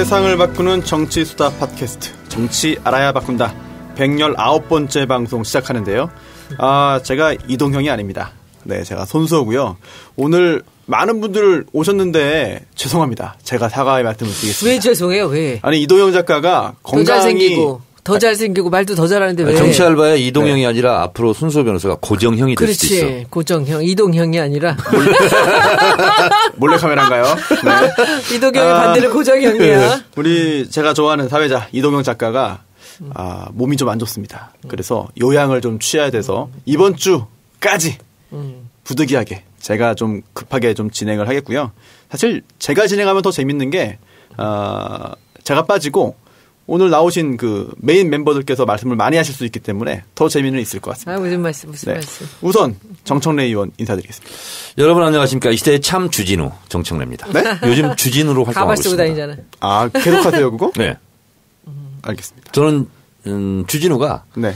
세상을 바꾸는 정치 수다 팟캐스트 정치 알아야 바꾼다 119번째 방송 시작하는데요. 제가 이동형이 아닙니다. 네, 제가 손수호고요. 오늘 많은 분들 오셨는데 죄송합니다. 제가 사과의 말씀을 드리겠습니다. 왜 죄송해요? 왜? 아니 이동형 작가가 건강이 더 잘생기고 말도 더 잘하는데 왜? 정치 알바에 이동형이 아니라 앞으로 손수호 변호사가 고정형이 될 수도 있어. 그렇지. 고정형. 이동형이 아니라. 몰래카메라인가요? 네. 이동형의 반대로 고정형이야. 우리 제가 좋아하는 사회자 이동형 작가가 몸이 좀 안 좋습니다. 그래서 요양을 좀 취해야 돼서 이번 주까지 부득이하게 제가 좀 급하게 좀 진행을 하겠고요. 사실 제가 진행하면 더 재밌는 게 제가 빠지고 오늘 나오신 그 메인 멤버들께서 말씀을 많이 하실 수 있기 때문에 더 재미는 있을 것 같습니다. 무슨 말씀. 우선 정청래 의원 인사드리겠습니다. 여러분 안녕하십니까. 이 시대의 참 주진우 정청래입니다. 네? 요즘 주진우로 활동하고 가발 쓰고 있습니다. 다니잖아. 계속 하세요 그거? 네. 알겠습니다. 저는 주진우가 네.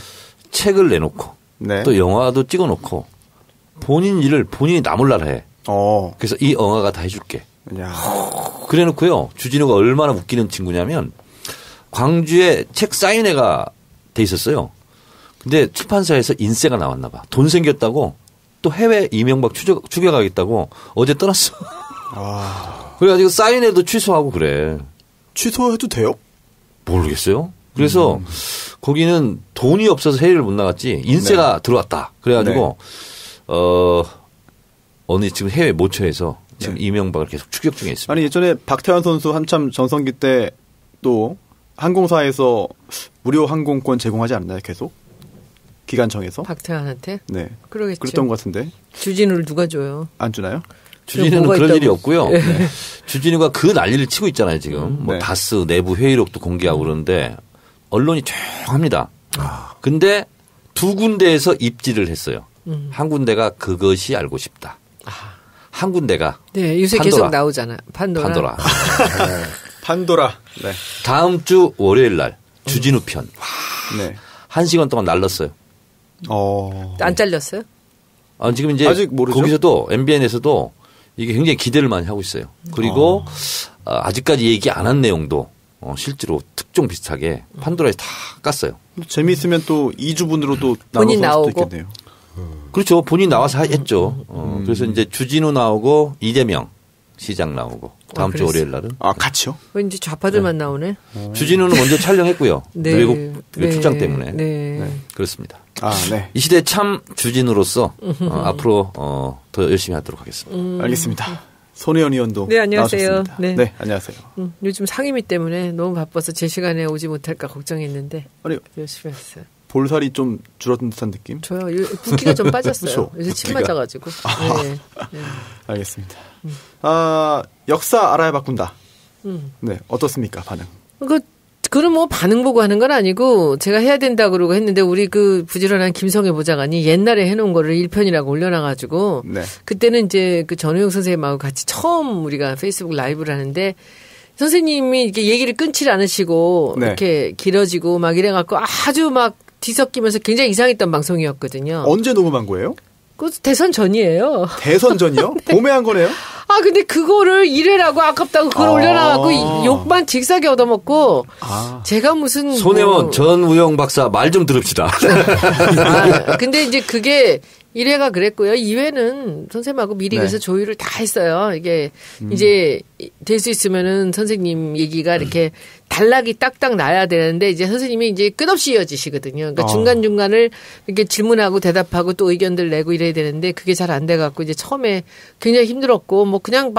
책을 내놓고 네. 또 영화도 찍어놓고 본인 일을 본인이 나몰라라 해. 그래서 이 영화가 다 해줄게. 야. 그래놓고요. 주진우가 얼마나 웃기는 친구냐면 광주에 책 사인회가 돼 있었어요. 근데 출판사에서 인세가 나왔나 봐. 돈 생겼다고 또 해외 이명박 추격하겠다고 어제 떠났어. 그래가지고 사인회도 취소하고 그래. 취소해도 돼요? 모르겠어요. 그래서 거기는 돈이 없어서 해외를 못 나갔지 인세가 들어왔다. 그래가지고 어느 지금 해외 모처에서 지금 이명박을 계속 추격 중에 있습니다. 아니 예전에 박태환 선수 한참 전성기 때 또 항공사에서 무료 항공권 제공하지 않나요? 계속 기관청에서 박태환한테? 네, 그러겠죠. 그랬던 것 같은데 주진우를 누가 줘요? 안 주나요? 주진우는 그런 있다고. 일이 없고요. 네. 주진우가 그 난리를 치고 있잖아요 지금. 뭐 네. 다스 내부 회의록도 공개하고 그러는데 언론이 조용합니다. 근데 두 군데에서 입지를 했어요. 한 군데가 그것이 알고 싶다. 한 군데가 네, 요새 판도라. 계속 나오잖아. 판도라. 판도라. 네. 다음 주 월요일 날 주진우 편. 네. 1시간 동안 날랐어요. 안 잘렸어요? 지금 이제 아직 모르죠? 거기서도 MBN에서도 이게 굉장히 기대를 많이 하고 있어요. 그리고 아직까지 얘기 안 한 내용도 실제로 특종 비슷하게 판도라에서 다 깠어요. 재미있으면 또 2주분으로도 본인 나눠서 할 수도 나오고. 있겠네요. 그렇죠. 본인 나와서 했죠. 그래서 이제 주진우 나오고 이재명 시장 나오고 다음 주 월요일 날은. 같이요? 왠지 좌파들만 나오네. 주진우는 먼저 촬영했고요. 네. 외국 네. 출장 때문에. 네. 그렇습니다. 네. 이 시대 참 주진우로서 앞으로 더 열심히 하도록 하겠습니다. 알겠습니다. 손혜원 의원도 네, 안녕하세요. 나오셨습니다. 네. 네, 안녕하세요. 요즘 상임위 때문에 너무 바빠서 제 시간에 오지 못할까 걱정했는데 아니, 열심히 했어요. 볼살이 좀 줄어든 듯한 느낌? 저요. 붓기가 좀 빠졌어요. 그렇죠. 요새 침 붓기가. 맞아가지고. 네. 알겠습니다. 역사 알아야 바꾼다. 네, 어떻습니까, 반응? 그럼 뭐 반응 보고 하는 건 아니고 제가 해야 된다 그러고 했는데 우리 그 부지런한 김성애 보좌관이 옛날에 해놓은 거를 1편이라고 올려놔가지고 네. 그때는 이제 그 전우영 선생님하고 같이 처음 우리가 페이스북 라이브를 하는데 선생님이 이렇게 얘기를 끊지 않으시고 네. 이렇게 길어지고 막 이래갖고 아주 막 뒤섞이면서 굉장히 이상했던 방송이었거든요. 언제 녹음한 거예요? 그 대선 전이에요. 대선 전이요? 네. 봄에 한 거네요? 근데 그거를 이래라고 아깝다고 그걸 올려놔갖고 욕만 직사게 얻어먹고 제가 무슨 손혜원 전우영 박사 말 좀 들읍시다. 근데 이제 그게 1회가 그랬고요. 2회는 선생님하고 미리 네. 그래서 조율을 다 했어요. 이게 이제 될 수 있으면은 선생님 얘기가 이렇게 단락이 딱딱 나야 되는데 이제 선생님이 이제 끝없이 이어지시거든요. 그러니까 중간중간을 이렇게 질문하고 대답하고 또 의견들 내고 이래야 되는데 그게 잘 안 돼갖고 이제 처음에 굉장히 힘들었고 뭐 그냥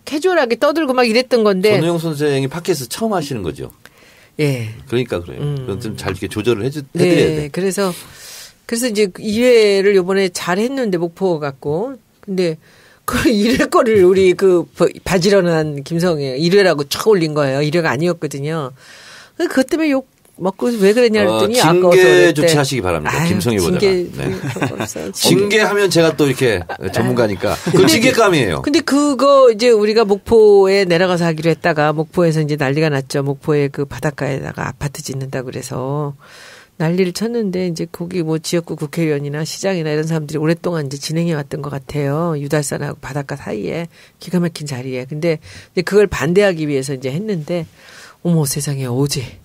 캐주얼하게 떠들고 막 이랬던 건데. 전우영 선생이 팟캐스트 처음 하시는 거죠. 예. 그러니까 그래요. 그건 좀 잘 이렇게 조절을 해드려야 네. 돼. 그래서 이제 2회를 요번에 잘 했는데 목포 갖고. 근데 그 1회 거를 우리 그 바지런한 김성애 1회라고 촥 올린 거예요. 1회가 아니었거든요. 그것 때문에 욕 먹고 왜 그랬냐 그랬더니 아까워서 징계 그랬대. 조치하시기 바랍니다. 김성애 보다가. 징계하면 제가 또 이렇게 전문가니까 그 징계감이에요. 근데 그거 이제 우리가 목포에 내려가서 하기로 했다가 목포에서 이제 난리가 났죠. 목포에 그 바닷가에다가 아파트 짓는다 그래서 난리를 쳤는데 이제 거기 뭐 지역구 국회의원이나 시장이나 이런 사람들이 오랫동안 이제 진행해 왔던 것 같아요. 유달산하고 바닷가 사이에 기가 막힌 자리에. 근데 이제 그걸 반대하기 위해서 이제 했는데 어머 세상에 어제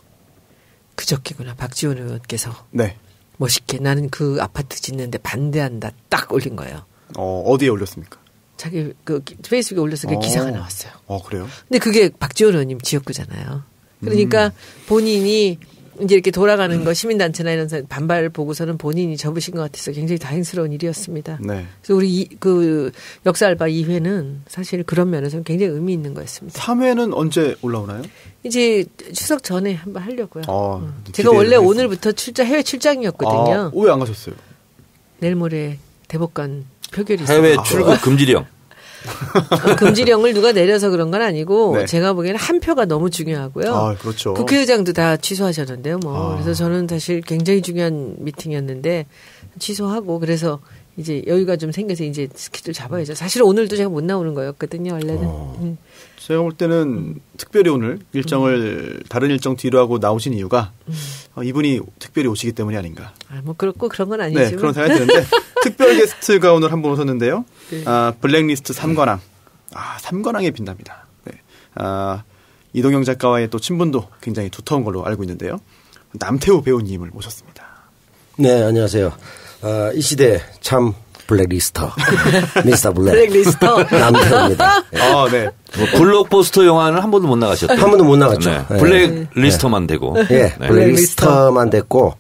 그저께구나 박지원 의원께서 네. 멋있게 나는 그 아파트 짓는데 반대한다 딱 올린 거예요. 어디에 올렸습니까? 자기 그 페이스북에 올려서 그 기사가 나왔어요. 그래요? 근데 그게 박지원 의원님 지역구잖아요. 그러니까 본인이 이제 이렇게 돌아가는 거 시민단체나 이런 반발 보고서는 본인이 접으신 것 같아서 굉장히 다행스러운 일이었습니다. 네. 그래서 우리 그 역사 알바 2회는 사실 그런 면에서는 굉장히 의미 있는 거였습니다. 3회는 언제 올라오나요? 이제 추석 전에 한번 하려고요. 제가 기대를 원래 하겠습니다. 오늘부터 해외 출장이었거든요. 왜 안 가셨어요? 내일 모레 대법관 표결이 있어요. 해외 출국 금지령. 금지령을 누가 내려서 그런 건 아니고 네. 제가 보기에는 한 표가 너무 중요하고요. 그렇죠. 국회의장도 다 취소하셨는데요. 그래서 저는 사실 굉장히 중요한 미팅이었는데 취소하고 그래서 이제 여유가 좀 생겨서 이제 스케줄 잡아야죠. 사실 오늘도 제가 못 나오는 거였거든요. 원래는. 제가 볼 때는 특별히 오늘 다른 일정 뒤로 하고 나오신 이유가 이분이 특별히 오시기 때문이 아닌가. 뭐 그렇고 그런 건 아니지만. 네, 그런 생각이 드는데 특별 게스트가 오늘 한 분 오셨는데요. 네. 블랙리스트 3관왕. 3관왕에 빛납니다. 네. 이동영 작가와의 또 친분도 굉장히 두터운 걸로 알고 있는데요. 남태우 배우님을 모셨습니다. 네, 안녕하세요. 이 시대 참 블랙리스터 미스터 블랙 블랙리스터 남태우입니다. 네. 뭐 블록버스터 영화는 한 번도 못 나가셨죠. 한 번도 못 나갔죠. 네. 네. 블랙리스터만 되고. 네, 네. 블랙리스터만 됐고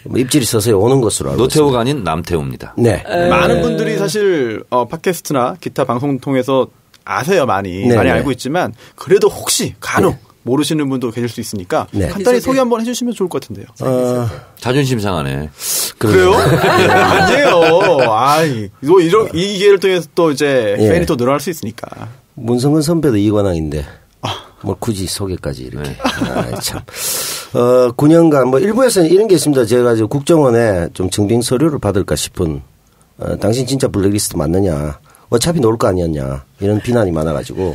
뭐 입질이 서서히 오는 것으로 알고 있습니다. 노태우가 아닌 남태우입니다. 네. 많은 분들이 사실 팟캐스트나 기타 방송 통해서 아세요. 많이 알고 있지만 그래도 혹시 간혹 모르시는 분도 계실 수 있으니까 간단히 소개 한번 해주시면 좋을 것 같은데요. 자존심 상하네. 그래요? 아니에요. 이 기회를 통해서 또 이제 팬이 또 늘어날 수 있으니까. 문성근 선배도 이관왕인데 뭐 굳이 소개까지 이렇게. 참. 9년간 뭐 일부에서는 이런 게 있습니다. 제가 이제 국정원에 좀 증빙 서류를 받을까 싶은 당신 진짜 블랙리스트 맞느냐. 어차피 놓을 거 아니었냐. 이런 비난이 많아가지고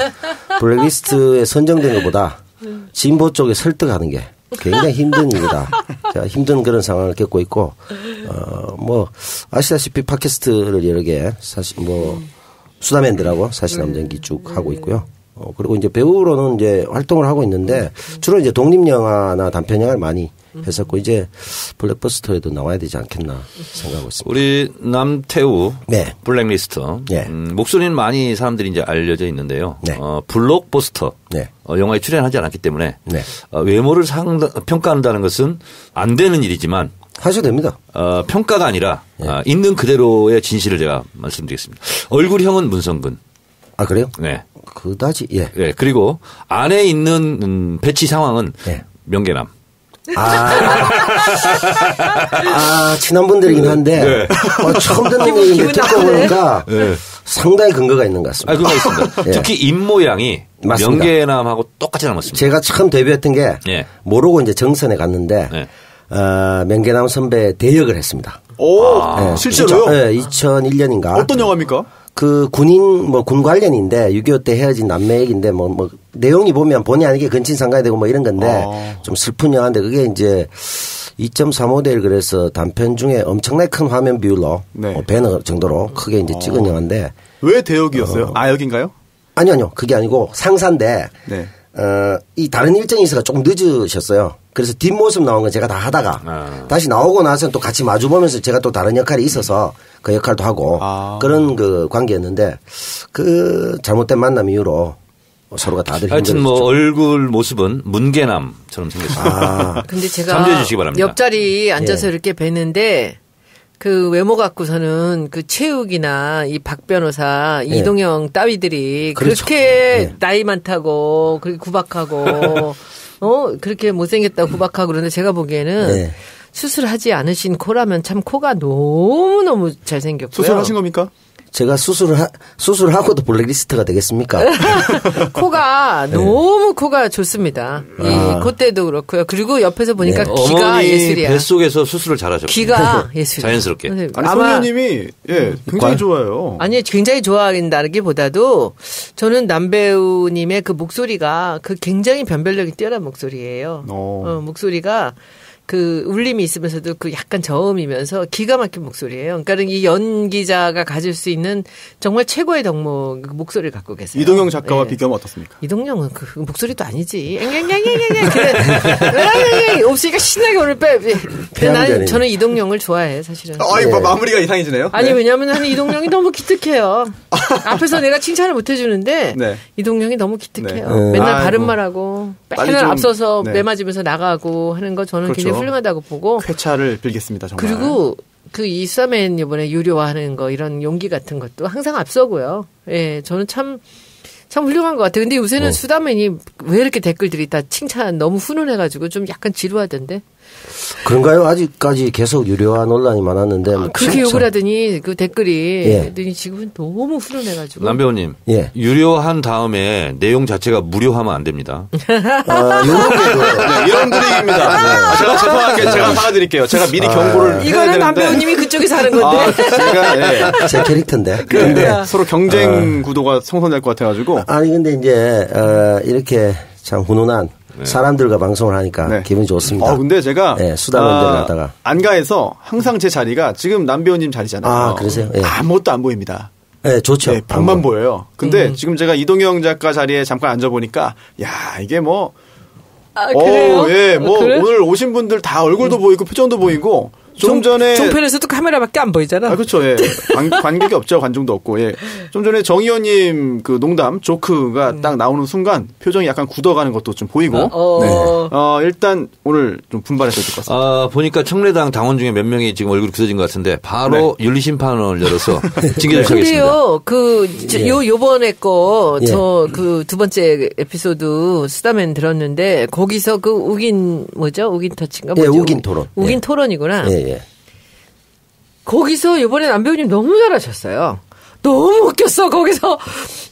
블랙리스트에 선정된 것보다 진보 쪽에 설득하는 게 굉장히 힘든 일이다. 제가 힘든 그런 상황을 겪고 있고, 뭐, 아시다시피 팟캐스트를 여러 개, 사실 뭐, 수다맨들하고 사실남전기 쭉 하고 있고요. 그리고 이제 배우로는 이제 활동을 하고 있는데, 주로 이제 독립영화나 단편영화를 많이 했었고, 이제 블랙버스터에도 나와야 되지 않겠나 생각하고 있습니다. 우리 남태우 네. 블랙리스터. 네. 목소리는 많이 사람들이 이제 알려져 있는데요. 네. 블록버스터. 네. 영화에 출연하지 않았기 때문에 네. 외모를 평가한다는 것은 안 되는 일이지만 하셔도 됩니다. 평가가 아니라 있는 그대로의 진실을 제가 말씀드리겠습니다. 얼굴형은 문성근. 아, 그래요? 네. 그다지, 예. 네. 그리고 안에 있는 배치 상황은 명계남. 친한 분들이긴 한데, 처음 듣는 얘기인데 듣고 보니까 상당히 근거가 있는 것 같습니다. 그거 있습니다. 특히 입모양이 맞습니다. 명계남하고 똑같이 닮았습니다. 제가 처음 데뷔했던 게 모르고 이제 정선에 갔는데 명계남 선배 대역을 했습니다. 실제로요? 네, 2001년인가. 어떤 영화입니까? 그 군 관련인데 6.25 때 헤어진 남매 얘기인데 뭐 내용이 보면 본의 아니게 근친상간이 되고 뭐 이런 건데 좀 슬픈 영화인데 그게 이제 2.35대 1 그래서 단편 중에 엄청나게 큰 화면 비율로 배너 정도로 크게 이제 찍은 영화인데 왜 대역이었어요? 여긴가요? 아니요. 그게 아니고 상사인데 이 다른 일정이 있어서 조금 늦으셨어요. 그래서 뒷모습 나온 건 제가 다 하다가 다시 나오고 나서는 또 같이 마주보면서 제가 또 다른 역할이 있어서 그 역할도 하고 그런 그 관계였는데 그 잘못된 만남 이후로 서로가 다들 힘들었죠. 하여튼 뭐 얼굴 모습은 문계남처럼 생겼습니다. 근데 제가 참조해 주시기 바랍니다. 옆자리 앉아서 이렇게 뵀는데 그 외모 갖고서는 그 최욱이나 이 박 변호사 이동영 따위들이 그렇죠. 그렇게 나이 많다고 그렇게 구박하고 그렇게 못생겼다고 구박하고 그러는데 제가 보기에는 수술하지 않으신 코라면 참 코가 너무너무 잘생겼고요. 수술하신 겁니까? 제가 수술하고도 블랙리스트가 되겠습니까? 코가 너무 코가 좋습니다. 이 콧대도 그렇고요. 그리고 옆에서 보니까 귀가 어머니 예술이야. 뱃속에서 수술을 잘하셨고 귀가 예술이야. 자연스럽게. 아니 손녀님이 굉장히 좋아요. 아니 굉장히 좋아한다기보다도 저는 남배우님의 그 목소리가 그 굉장히 변별력이 뛰어난 목소리예요. 목소리가 그 울림이 있으면서도 그 약간 저음이면서 기가 막힌 목소리예요. 그러니까 이 연기자가 가질 수 있는 정말 최고의 덕목 그 목소리를 갖고 계세요. 이동영 작가와 비교하면 어떻습니까? 이동영은 그 목소리도 아니지. 그래. 없으니까 신나게 오늘 빼. 저는 이동영을 좋아해 사실은. 네. 마무리가 이상해지네요. 아니 네. 왜냐하면 이동영이 너무 기특해요. 앞에서 내가 칭찬을 못 해주는데 네. 이동영이 너무 기특해요. 맨날 바른 말하고 맨날 앞서서 매맞으면서 나가고 하는 거 저는 굉장히 훌륭하다고 보고. 쾌차를 빌겠습니다. 정말. 그리고 그 이사맨 이번에 유료화하는 거 이런 용기 같은 것도 항상 앞서고요. 예, 저는 참 훌륭한 것 같아요. 근데 요새는 수다맨이 왜 이렇게 댓글들이 다 칭찬 너무 훈훈해가지고 좀 약간 지루하던데. 그런가요? 아직까지 계속 유료화 논란이 많았는데. 그렇게 욕을 하더니 그 댓글이 지금은 너무 훈훈해가지고. 남 배우님. 유료한 다음에 내용 자체가 무료하면 안 됩니다. 이런 분위기입니다. 제가 죄송하게 제가 사과드릴게요. 제가 미리 경고를 이거는 남 배우님이 그쪽에서 하는 건데. 제가 제 캐릭터인데. 근데 서로 경쟁 구도가 성선될 것 같아가지고. 아니 근데 이제 이렇게 참 훈훈한 사람들과 방송을 하니까 기분이 좋습니다. 근데 제가 수다맨들 갖다가 안가에서 항상 제 자리가 지금 남 배우님 자리잖아요. 그러세요? 아무것도 안 보입니다. 네, 좋죠. 벽만 보여요. 근데 지금 제가 이동영 작가 자리에 잠깐 앉아보니까 이게 뭐 그래요? 그래? 오늘 오신 분들 다 얼굴도 보이고 표정도 보이고 좀 전에 종편에서도 카메라밖에 안 보이잖아. 그렇죠. 관객이 없죠. 관중도 없고. 좀 전에 정 의원님 그 농담 조크가 딱 나오는 순간 표정이 약간 굳어가는 것도 좀 보이고. 일단 오늘 좀 분발해서 될 것 같습니다. 보니까 청래당 당원 중에 몇 명이 지금 얼굴이 굳어진 것 같은데 바로 윤리심판원을 열어서 징계를 하겠습니다. 근데요, 요번에 그 두 번째 에피소드 수다맨 들었는데 거기서 그 우긴 터치인가 뭐죠? 우긴 토론. 우긴 토론이구나. 거기서 이번에 남 배우님 너무 잘하셨어요. 너무 웃겼어. 거기서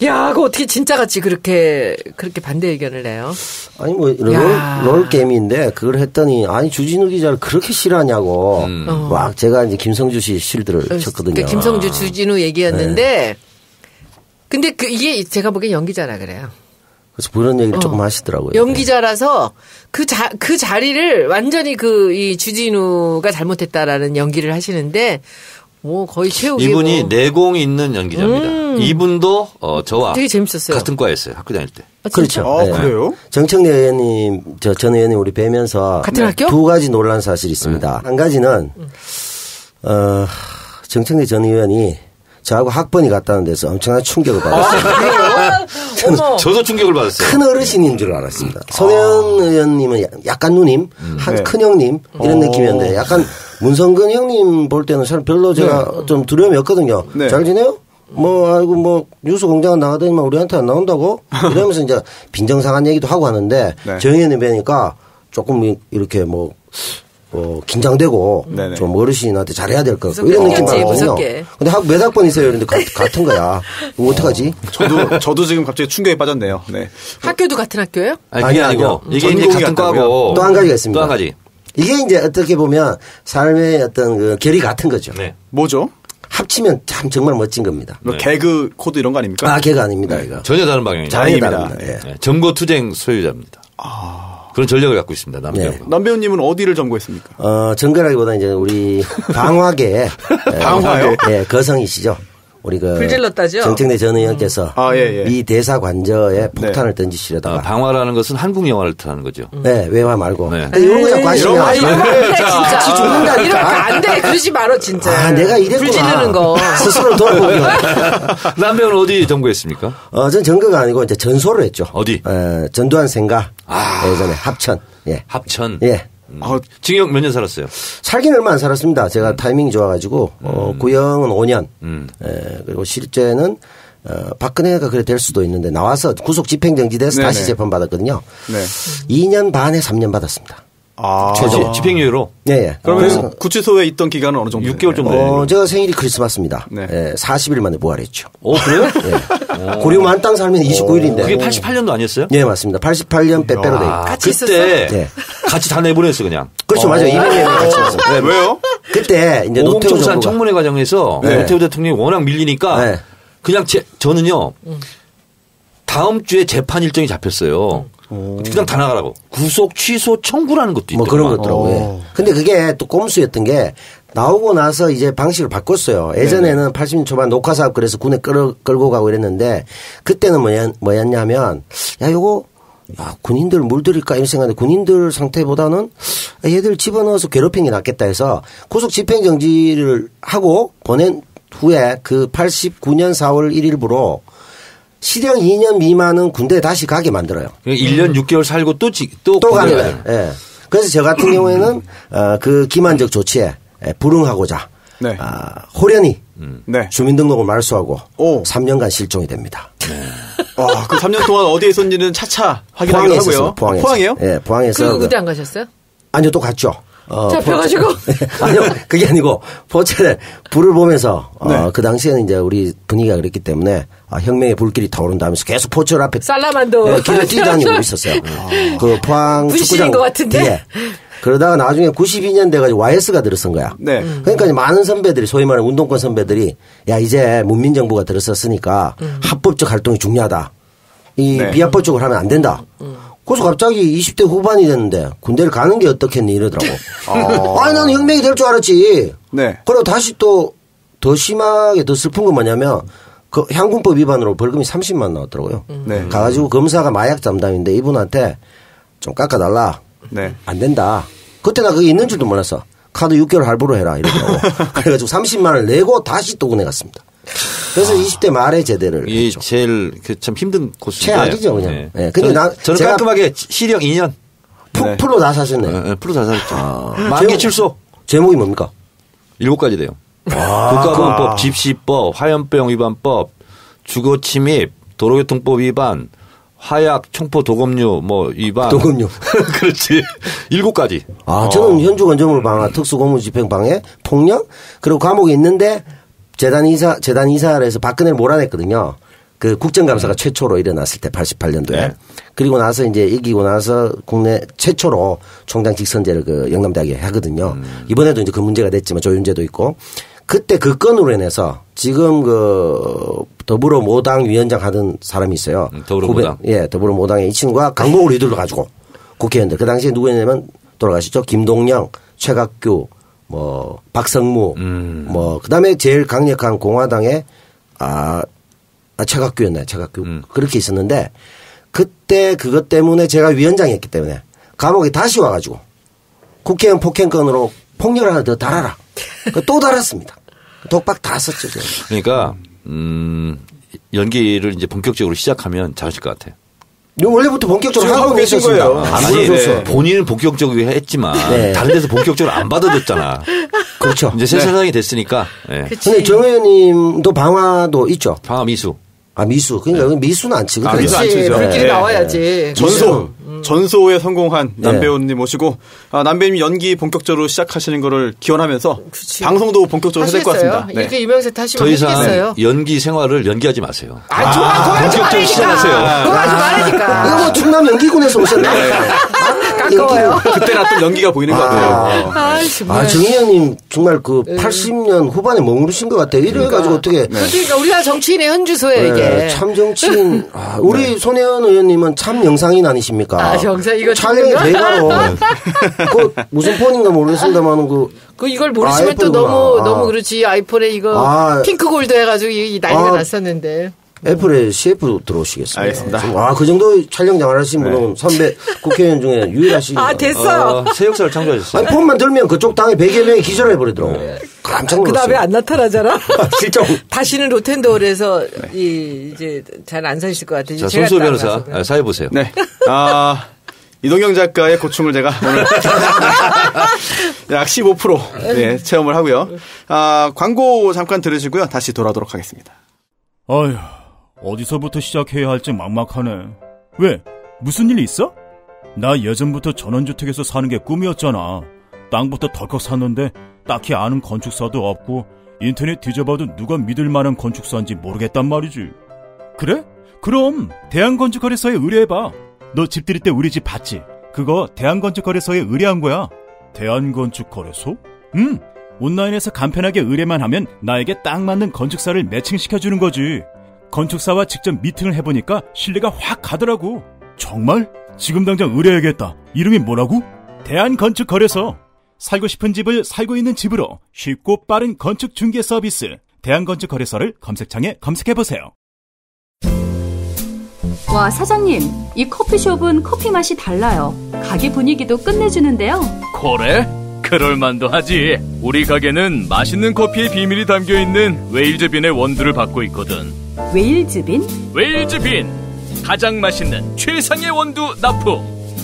그거 어떻게 진짜같이 그렇게 반대 의견을 내요? 아니 롤 게임인데 그걸 했더니 주진우 기자를 그렇게 싫어하냐고 막 제가 이제 김성주 씨 실드를 쳤거든요. 그러니까 김성주 주진우 얘기였는데 근데 이게 제가 보기엔 연기자라 그래요. 그래서 그런 얘기를 조금 하시더라고요. 연기자라서 그 자리를 완전히 이 주진우가 잘못했다라는 연기를 하시는데 거의 최후기 이분이 내공이 있는 연기자입니다. 이분도 저와 되게 재밌었어요. 같은 과였어요. 학교 다닐 때. 그렇죠. 그래요? 정청래 의원님, 전 의원님 우리 뵈면서 같은 학교? 두 가지 논란 사실이 있습니다. 한 가지는 정청래 전 의원이 저하고 학번이 같다는 데서 엄청난 충격을 받았어요. 저도 충격을 받았어요. 큰 어르신인 줄 알았습니다. 손혜원 의원님은 약간 누님, 큰 형님 이런 느낌이었는데 약간 문성근 형님 볼 때는 사실 별로 제가 좀 두려움이 없거든요. 잘 지내요? 뉴스 공장은 나가더니만 우리한테 안 나온다고? 이러면서 이제 빈정상한 얘기도 하고 하는데 정 의원님 뵈니까 조금 이렇게 긴장되고 좀 어르신한테 잘해야 될 것 같고 이런 느낌 받았거든요. 근데 몇 학번이세요? 이런데 같은 거야. 어떡하지? 저도 지금 갑자기 충격에 빠졌네요. 학교도 같은 학교예요? 아니요. 이게 이제 같은 과고 또 한 가지가 있습니다. 또 한 가지. 이게 이제 어떻게 보면 삶의 어떤 그 결이 같은 거죠. 뭐죠? 합치면 참 정말 멋진 겁니다. 개그 코드 이런 거 아닙니까? 개그 아닙니다. 이거. 전혀 다른 방향입니다. 다행입니다. 점거투쟁 소유자입니다. 그런 전력을 갖고 있습니다. 남배우가. 남배우님은 어디를 점거했습니까? 점거라기보다 이제 우리 방화계. 방화요? 거성이시죠. 우리 불질렀다죠. 정청래 전 의원께서 이 대사 관저에 폭탄을 던지시려다가. 방화라는 것은 한국 영화를 뜻하는 거죠. 외화 말고. 이런 거 자꾸 하시면 같이 죽는다니까. 이러면 안 돼. 그러지 말어 진짜. 내가 이랬구나. 불지르는 거. 스스로 돌아보기로. 남배우는 어디 점거했습니까? 전 점거가 아니고 이제 전소를 했죠. 어디? 전두환 생가. 예전에 합천. 합천. 징역 몇 년 살았어요? 살긴 얼마 안 살았습니다. 제가 타이밍이 좋아가지고 구형은 5년. 그리고 실제는 박근혜가 그래 될 수도 있는데 나와서 구속 집행정지돼서 다시 재판받았거든요. 2년 반에 3년 받았습니다. 최저 집행유예로? 그러면 구치소에 있던 기간은 어느 정도? 6개월 정도 되네요. 제가 생일이 크리스마스입니다. 40일 만에 부활했죠. 그래요? 고려 만땅 살면 29일인데. 그게 88년도 아니었어요? 네, 맞습니다. 88년 빼빼로 데이. 같이 그때 같이 다 내보냈어 그냥. 그렇죠, 맞아요. 200명이 같이 왔어요. 왜요? 그때 이제 노태우 정부가 청문회 과정에서 노태우 대통령이 워낙 밀리니까 그냥 저는요 다음 주에 재판 일정이 잡혔어요. 그냥 다 나가라고. 구속 취소 청구라는 것도 있더라고요. 뭐 그런 것더라고요. 근데 그게 또 꼼수였던 게 나오고 나서 이제 방식을 바꿨어요. 예전에는 80년 초반 녹화사업 그래서 군에 끌고 가고 이랬는데 그때는 뭐였냐면 야 요거 군인들 물들일까 이런 생각인데 군인들 상태보다는 얘들 집어넣어서 괴롭히는 게 낫겠다 해서 구속 집행정지를 하고 보낸 후에 그 89년 4월 1일부로 실형 2년 미만은 군대에 다시 가게 만들어요. 1년 6개월 살고 또 가는 거예요. 예. 그래서 저 같은 경우에는 그 기만적 조치에 불응하고자 네. 호련히 네. 주민등록을 말소하고 오. 3년간 실종이 됩니다. 와, 그 3년 동안 어디에 있었는지는 차차 확인하기로 하고요. 포항이에요? 예, 포항에서. 그리고 그때 안 가셨어요? 아니요, 또 갔죠. 잡혀가지고. 아니요, 그게 아니고 포천에 불을 보면서 네. 그 당시에는 이제 우리 분위기가 그랬기 때문에 혁명의 불길이 타오른다 하면서 계속 포천 앞에 살라만도 길을 뛰다니고 있었어요. 그 포항 분실인 것 같은데. 뒤에. 그러다가 나중에 92년 돼가지고 YS가 들어선 거야. 네. 그러니까 이제 많은 선배들이 소위 말하는 운동권 선배들이 야 이제 문민정부가 들어섰으니까 합법적 활동이 중요하다. 이 네. 비합법적으로 하면 안 된다. 그래서 갑자기 20대 후반이 됐는데 군대를 가는 게 어떻겠니 이러더라고. 아니 나는 혁명이 될 줄 알았지. 네. 그리고 다시 또 더 심하게 더 슬픈 건 뭐냐면 그 향군법 위반으로 벌금이 30만 나왔더라고요. 네. 가가지고 검사가 마약 담당인데 이분한테 좀 깎아달라. 네. 안 된다. 그때 나 그게 있는 줄도 몰랐어. 카드 6개월 할부로 해라 이러더라고. 그래가지고 30만 원을 내고 다시 또 군에 갔습니다. 그래서 20대 말에 제대를 이게 했죠. 제일 참 힘든 코스인데. 최악이죠 그냥. 네. 네. 근데 저는 제가 깔끔하게 실형 2년. 네. 풀로 다 사셨네. 네, 풀로 다 살았죠. 만기 출소. 제목이 뭡니까? 7가지 돼요. 국가보안법, 집시법, 화염병 위반법, 주거침입, 도로교통법 위반, 화약, 총포, 도검류 뭐 위반. 도검류. 그렇지. 7가지. 저는 현주 건조물 방화, 특수고무집행방해, 폭력, 그리고 감옥에 있는데 재단 이사를 해서 박근혜를 몰아냈거든요. 그 국정감사가 최초로 일어났을 때 88년도에. 네. 그리고 나서 이제 이기고 나서 국내 최초로 총장 직선제를 그 영남대학에 하거든요. 이번에도 이제 그 문제가 됐지만 조윤재도 있고. 그때 그 건으로 인해서 지금 그 더불어모당 위원장 하던 사람이 있어요. 더불어모당. 예, 더불어모당의 이 친구가 강목을 휘둘러 가지고 국회의원들. 그 당시에 누구였냐면 돌아가시죠. 김동영, 최각규, 뭐 박성무, 뭐 그다음에 제일 강력한 공화당의 최각규였나요? 최각규. 그렇게 있었는데 그때 그것 때문에 제가 위원장이었기 때문에 감옥에 다시 와가지고 국회의원 폭행건으로 폭력을 하나 더 달아라. 또 달았습니다. 독박 다 썼죠. 제가. 그러니까 연기를 이제 본격적으로 시작하면 잘하실 것 같아요. 원래부터 본격적으로 하고 계신 있었습니다. 거예요. 안 아니, 불러줬어. 본인은 본격적으로 했지만 네. 다른 데서 본격적으로 안 받아줬잖아. 그렇죠. 이제 새 세상이 됐으니까. 네. 근데 정 의원님도 방화도 있죠. 방화 미수. 미수. 그러니까 여기 미수는 안 치거든요. 미수 안 치죠. 불길이 네. 나와야지. 전소에 성공한 네. 남배우님 모시고 남배우님 연기 본격적으로 시작하시는 거를 기원하면서 방송도 본격적으로 해야 될 것 하시겠어요? 같습니다. 네. 이렇게 유명세 타시면 더 이상 하시겠어요? 연기 생활을 연기하지 마세요. 본격적으로 시작하세요. 그거 하지 말라니까. 이거 뭐 충남 연기군에서 오셨네. 가까워요. 그때나 또 연기가 보이는 것 같아요. 정말. 정의현님 정말 그 80년 후반에 머무르신 것 같아요. 이래가지고 어떻게. 그러니까 우리가 정치인의 현주소예요, 이게. 네, 참 정치인. 우리 손혜원 의원님은 참 영상인 아니십니까? 영상 이거 촬영의 대가로. 그 무슨 폰인가 모르겠습니다만 그 이걸 모르시면 또 아이폰이구나. 너무 그렇지. 아이폰에 이거 핑크 골드 해가지고 이 난리가 났었는데. 애플에 CF 들어오시겠습니다. 알겠습니다. 그 정도 촬영장을 하신 분은 선배 국회의원 중에 유일하시니까. 됐어요. 새 역사를 창조하셨어요. 아니, 폰만 들면 그쪽 당에 100여 명이 기절해버리더라고. 깜짝 놀랐어요. 그 다음에 안 나타나잖아. 실정. 다시는 로텐도어에서 이제 잘 안 사실 것 같아요. 자, 손수호 변호사 사회 보세요. 네. 이동영 작가의 고충을 제가 오늘 약 15% 네, 체험을 하고요. 광고 잠깐 들으시고요. 다시 돌아오도록 하겠습니다. 어휴, 어디서부터 시작해야 할지 막막하네. 왜? 무슨 일 있어? 나 예전부터 전원주택에서 사는 게 꿈이었잖아. 땅부터 덜컥 샀는데 딱히 아는 건축사도 없고 인터넷 뒤져봐도 누가 믿을 만한 건축사인지 모르겠단 말이지. 그래? 그럼 대한건축거래소에 의뢰해봐. 너 집 들일 때 우리 집 봤지? 그거 대한건축거래소에 의뢰한 거야. 대한건축거래소? 온라인에서 간편하게 의뢰만 하면 나에게 딱 맞는 건축사를 매칭시켜주는 거지. 건축사와 직접 미팅을 해보니까 신뢰가 확 가더라고. 정말? 지금 당장 의뢰해야겠다. 이름이 뭐라고? 대한건축거래소. 살고 싶은 집을 살고 있는 집으로 쉽고 빠른 건축 중개 서비스. 대한건축거래소를 검색창에 검색해보세요. 와, 사장님, 이 커피숍은 커피 맛이 달라요. 가게 분위기도 끝내주는데요. 그래? 그럴만도 하지. 우리 가게는 맛있는 커피의 비밀이 담겨있는 웨일즈빈의 원두를 받고 있거든. 웨일즈빈? 웨일즈빈! 가장 맛있는 최상의 원두 납품.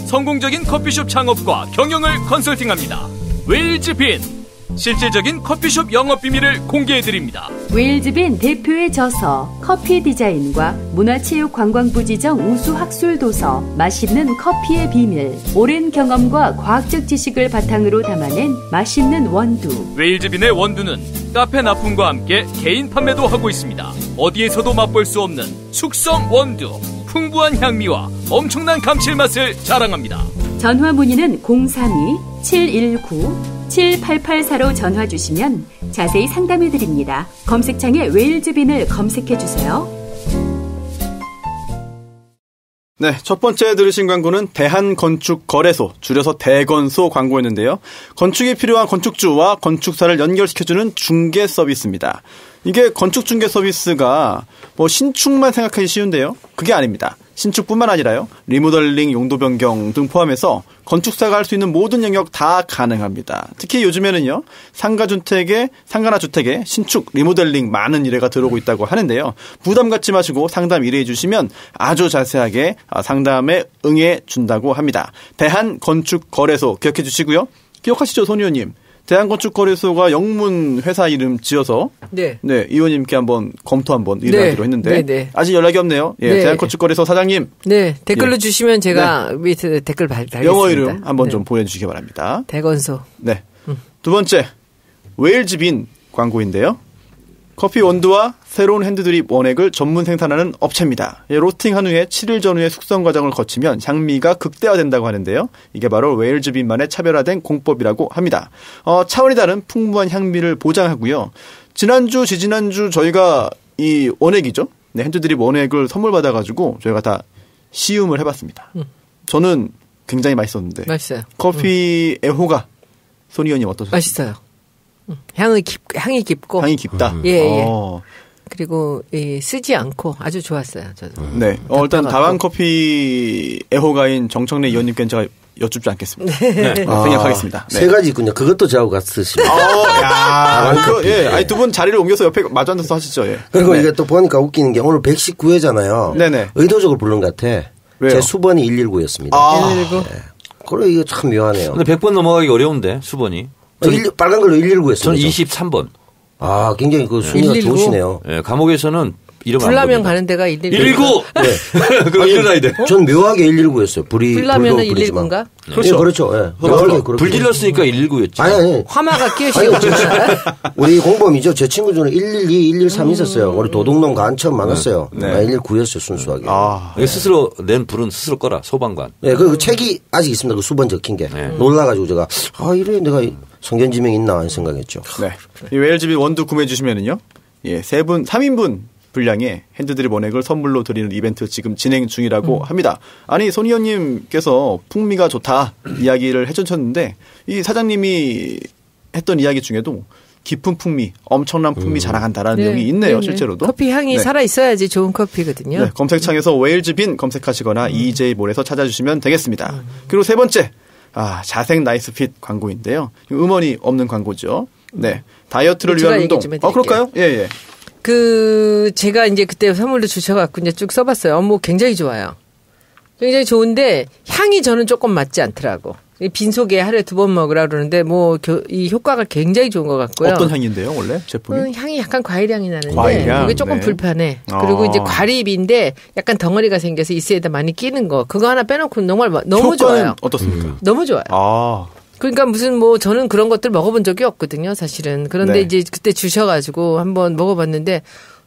성공적인 커피숍 창업과 경영을 컨설팅합니다. 웨일즈빈! 실질적인 커피숍 영업 비밀을 공개해드립니다. 웨일즈빈 대표의 저서, 커피 디자인과 문화체육관광부 지정 우수 학술 도서, 맛있는 커피의 비밀, 오랜 경험과 과학적 지식을 바탕으로 담아낸 맛있는 원두. 웨일즈빈의 원두는 카페 납품과 함께 개인 판매도 하고 있습니다. 어디에서도 맛볼 수 없는 숙성 원두, 풍부한 향미와 엄청난 감칠맛을 자랑합니다. 전화 문의는 032-719-7884로 전화 주시면 자세히 상담해 드립니다. 검색창에 웨일즈빈을 검색해 주세요. 네, 첫 번째 들으신 광고는 대한건축거래소, 줄여서 대건소 광고였는데요. 건축이 필요한 건축주와 건축사를 연결시켜주는 중개 서비스입니다. 이게 건축 중개 서비스가 뭐 신축만 생각하기 쉬운데요. 그게 아닙니다. 신축뿐만 아니라요. 리모델링, 용도 변경 등 포함해서 건축사가 할 수 있는 모든 영역 다 가능합니다. 특히 요즘에는요. 상가주택에 신축, 리모델링 많은 의뢰가 들어오고 있다고 하는데요. 부담 갖지 마시고 상담 의뢰해 주시면 아주 자세하게 상담에 응해 준다고 합니다. 대한건축거래소 기억해 주시고요. 기억하시죠, 손 의원님? 대한건축거래소가 영문 회사 이름 지어서 네, 의원님께 한번 검토 한번 의뢰하기로 했는데 아직 연락이 없네요. 예, 대한건축거래소 사장님. 네, 댓글로 주시면 제가 밑에 댓글 달겠습니다. 영어 이름 한번 좀 보내주시기 바랍니다. 대건소. 네. 두 번째, 웨일즈빈 광고인데요. 커피 원두와 새로운 핸드드립 원액을 전문 생산하는 업체입니다. 로스팅한 후에 7일 전후의 숙성 과정을 거치면 향미가 극대화된다고 하는데요. 이게 바로 웨일즈빈만의 차별화된 공법이라고 합니다. 차원이 다른 풍부한 향미를 보장하고요. 지난주 저희가 이 원액이죠. 네, 핸드드립 원액을 선물 받아가지고 저희가 다 시음을 해봤습니다. 저는 굉장히 맛있었는데. 맛있어요. 커피 애호가 손 의원님 어떠셨어요? 맛있어요. 향이 깊고. 향이 깊다. 예. 그리고 쓰지 않고 아주 좋았어요. 저도. 네. 일단 다방 커피 애호가인 정청래 의원님께 제가 여쭙지 않겠습니다. 네. 생략하겠습니다. 네. 세 가지 있군요. 그것도 저하고 같으시면. 두 분 자리를 옮겨서 옆에 마주 앉아서 하시죠. 예. 그리고 이게 또 보니까 웃기는 게 오늘 119회잖아요. 네네. 의도적으로 부른 것 같아. 왜요? 제 수번이 119였습니다. 119? 네. 그래, 이거 참 묘하네요. 근데 100번 넘어가기 어려운데, 수번이. 빨간 걸로 119였습니다. 저는 23번. 굉장히 그 순위가 119? 좋으시네요. 네, 감옥에서는 이름 안 불나면 가는 데가 119. 119! 네. 그거 일어나야 돼. 전 묘하게 119였어요. 불나면은 119인가? 그렇죠. 네, 그렇죠. 네. 불 질렀으니까 119였지. 아니. 화마가 끼우시고. 우리 공범이죠. 제 친구 중에 112, 113 있었어요. 우리 도둑놈 간첩 많았어요. 119였어요, 순수하게. 스스로 낸 불은 스스로 꺼라, 소방관. 네, 그 책이 아직 있습니다. 그 수번 적힌 게. 놀라가지고 제가, 이래 내가 성견지명 있나 하는 생각했죠. 네. 이 웨일즈빈 원두 구매해 주시면은요. 예, 3인분 분량의 핸드드립 원액을 선물로 드리는 이벤트 지금 진행 중이라고 합니다. 아니, 손 의원님께서 풍미가 좋다 이야기를 해주셨는데 이 사장님이 했던 이야기 중에도 깊은 풍미, 엄청난 풍미 자랑한다라는 내용이 있네요. 실제로도. 커피 향이 살아있어야지 좋은 커피거든요. 네, 검색창에서 웨일즈빈 검색하시거나 EJ몰에서 찾아주시면 되겠습니다. 그리고 세 번째, 자생 나이스핏 광고인데요. 음원이 없는 광고죠. 네, 다이어트를 위한 운동. 그럴까요? 예. 제가 이제 그때 선물로 주셔갖고 이제 쭉 써봤어요. 굉장히 좋아요. 굉장히 좋은데 향이 저는 조금 맞지 않더라고. 빈속에 하루에 2번 먹으라 그러는데 이 효과가 굉장히 좋은 것 같고요. 어떤 향인데요, 원래 제품이? 향이 약간 과일향이 나는데 과일향? 이게 조금 불편해. 그리고 이제 과립인데 약간 덩어리가 생겨서 이스에다 많이 끼는 거. 그거 하나 빼놓고 너무 좋아요. 어떻습니까? 너무 좋아요. 그러니까 저는 그런 것들 먹어본 적이 없거든요, 사실은. 그런데 이제 그때 주셔가지고 한번 먹어봤는데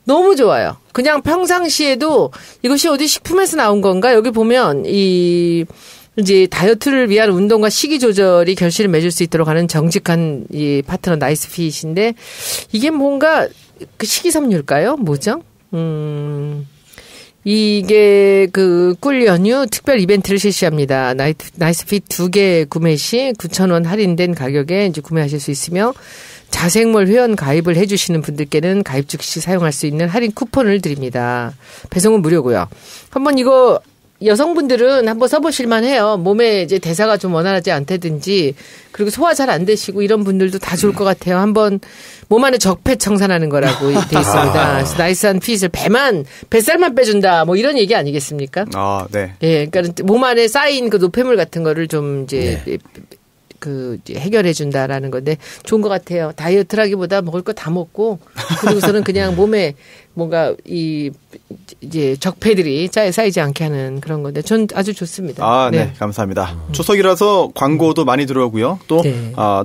너무 좋아요. 그냥 평상시에도 이것이 어디 식품에서 나온 건가? 여기 보면 이제 다이어트를 위한 운동과 식이 조절이 결실을 맺을 수 있도록 하는 정직한 이 파트너 나이스핏인데 이게 뭔가 그 식이섬유일까요? 뭐죠? 이게 그 꿀 연휴 특별 이벤트를 실시합니다. 나이스핏 2개 구매 시 9,000원 할인된 가격에 이제 구매하실 수 있으며 자생몰 회원 가입을 해주시는 분들께는 가입 즉시 사용할 수 있는 할인 쿠폰을 드립니다. 배송은 무료고요. 한번 이거 여성분들은 한번 써보실만 해요. 몸에 이제 대사가 좀 원활하지 않다든지 그리고 소화 잘 안 되시고 이런 분들도 다 좋을 것 같아요. 한번 몸 안에 적폐 청산하는 거라고 돼 있습니다. 그래서 나이스한 핏을 뱃살만 빼준다 뭐 이런 얘기 아니겠습니까? 아, 네. 예, 그러니까 몸 안에 쌓인 그 노폐물 같은 거를 좀 이제 해결해 준다라는 건데 좋은 것 같아요. 다이어트라기보다 먹을 거 다 먹고 그리고서는 그냥 몸에 뭔가 이제 적폐들이 쌓이지 않게 하는 그런 건데 전 아주 좋습니다. 아, 네, 감사합니다. 추석이라서 광고도 많이 들어오고요. 또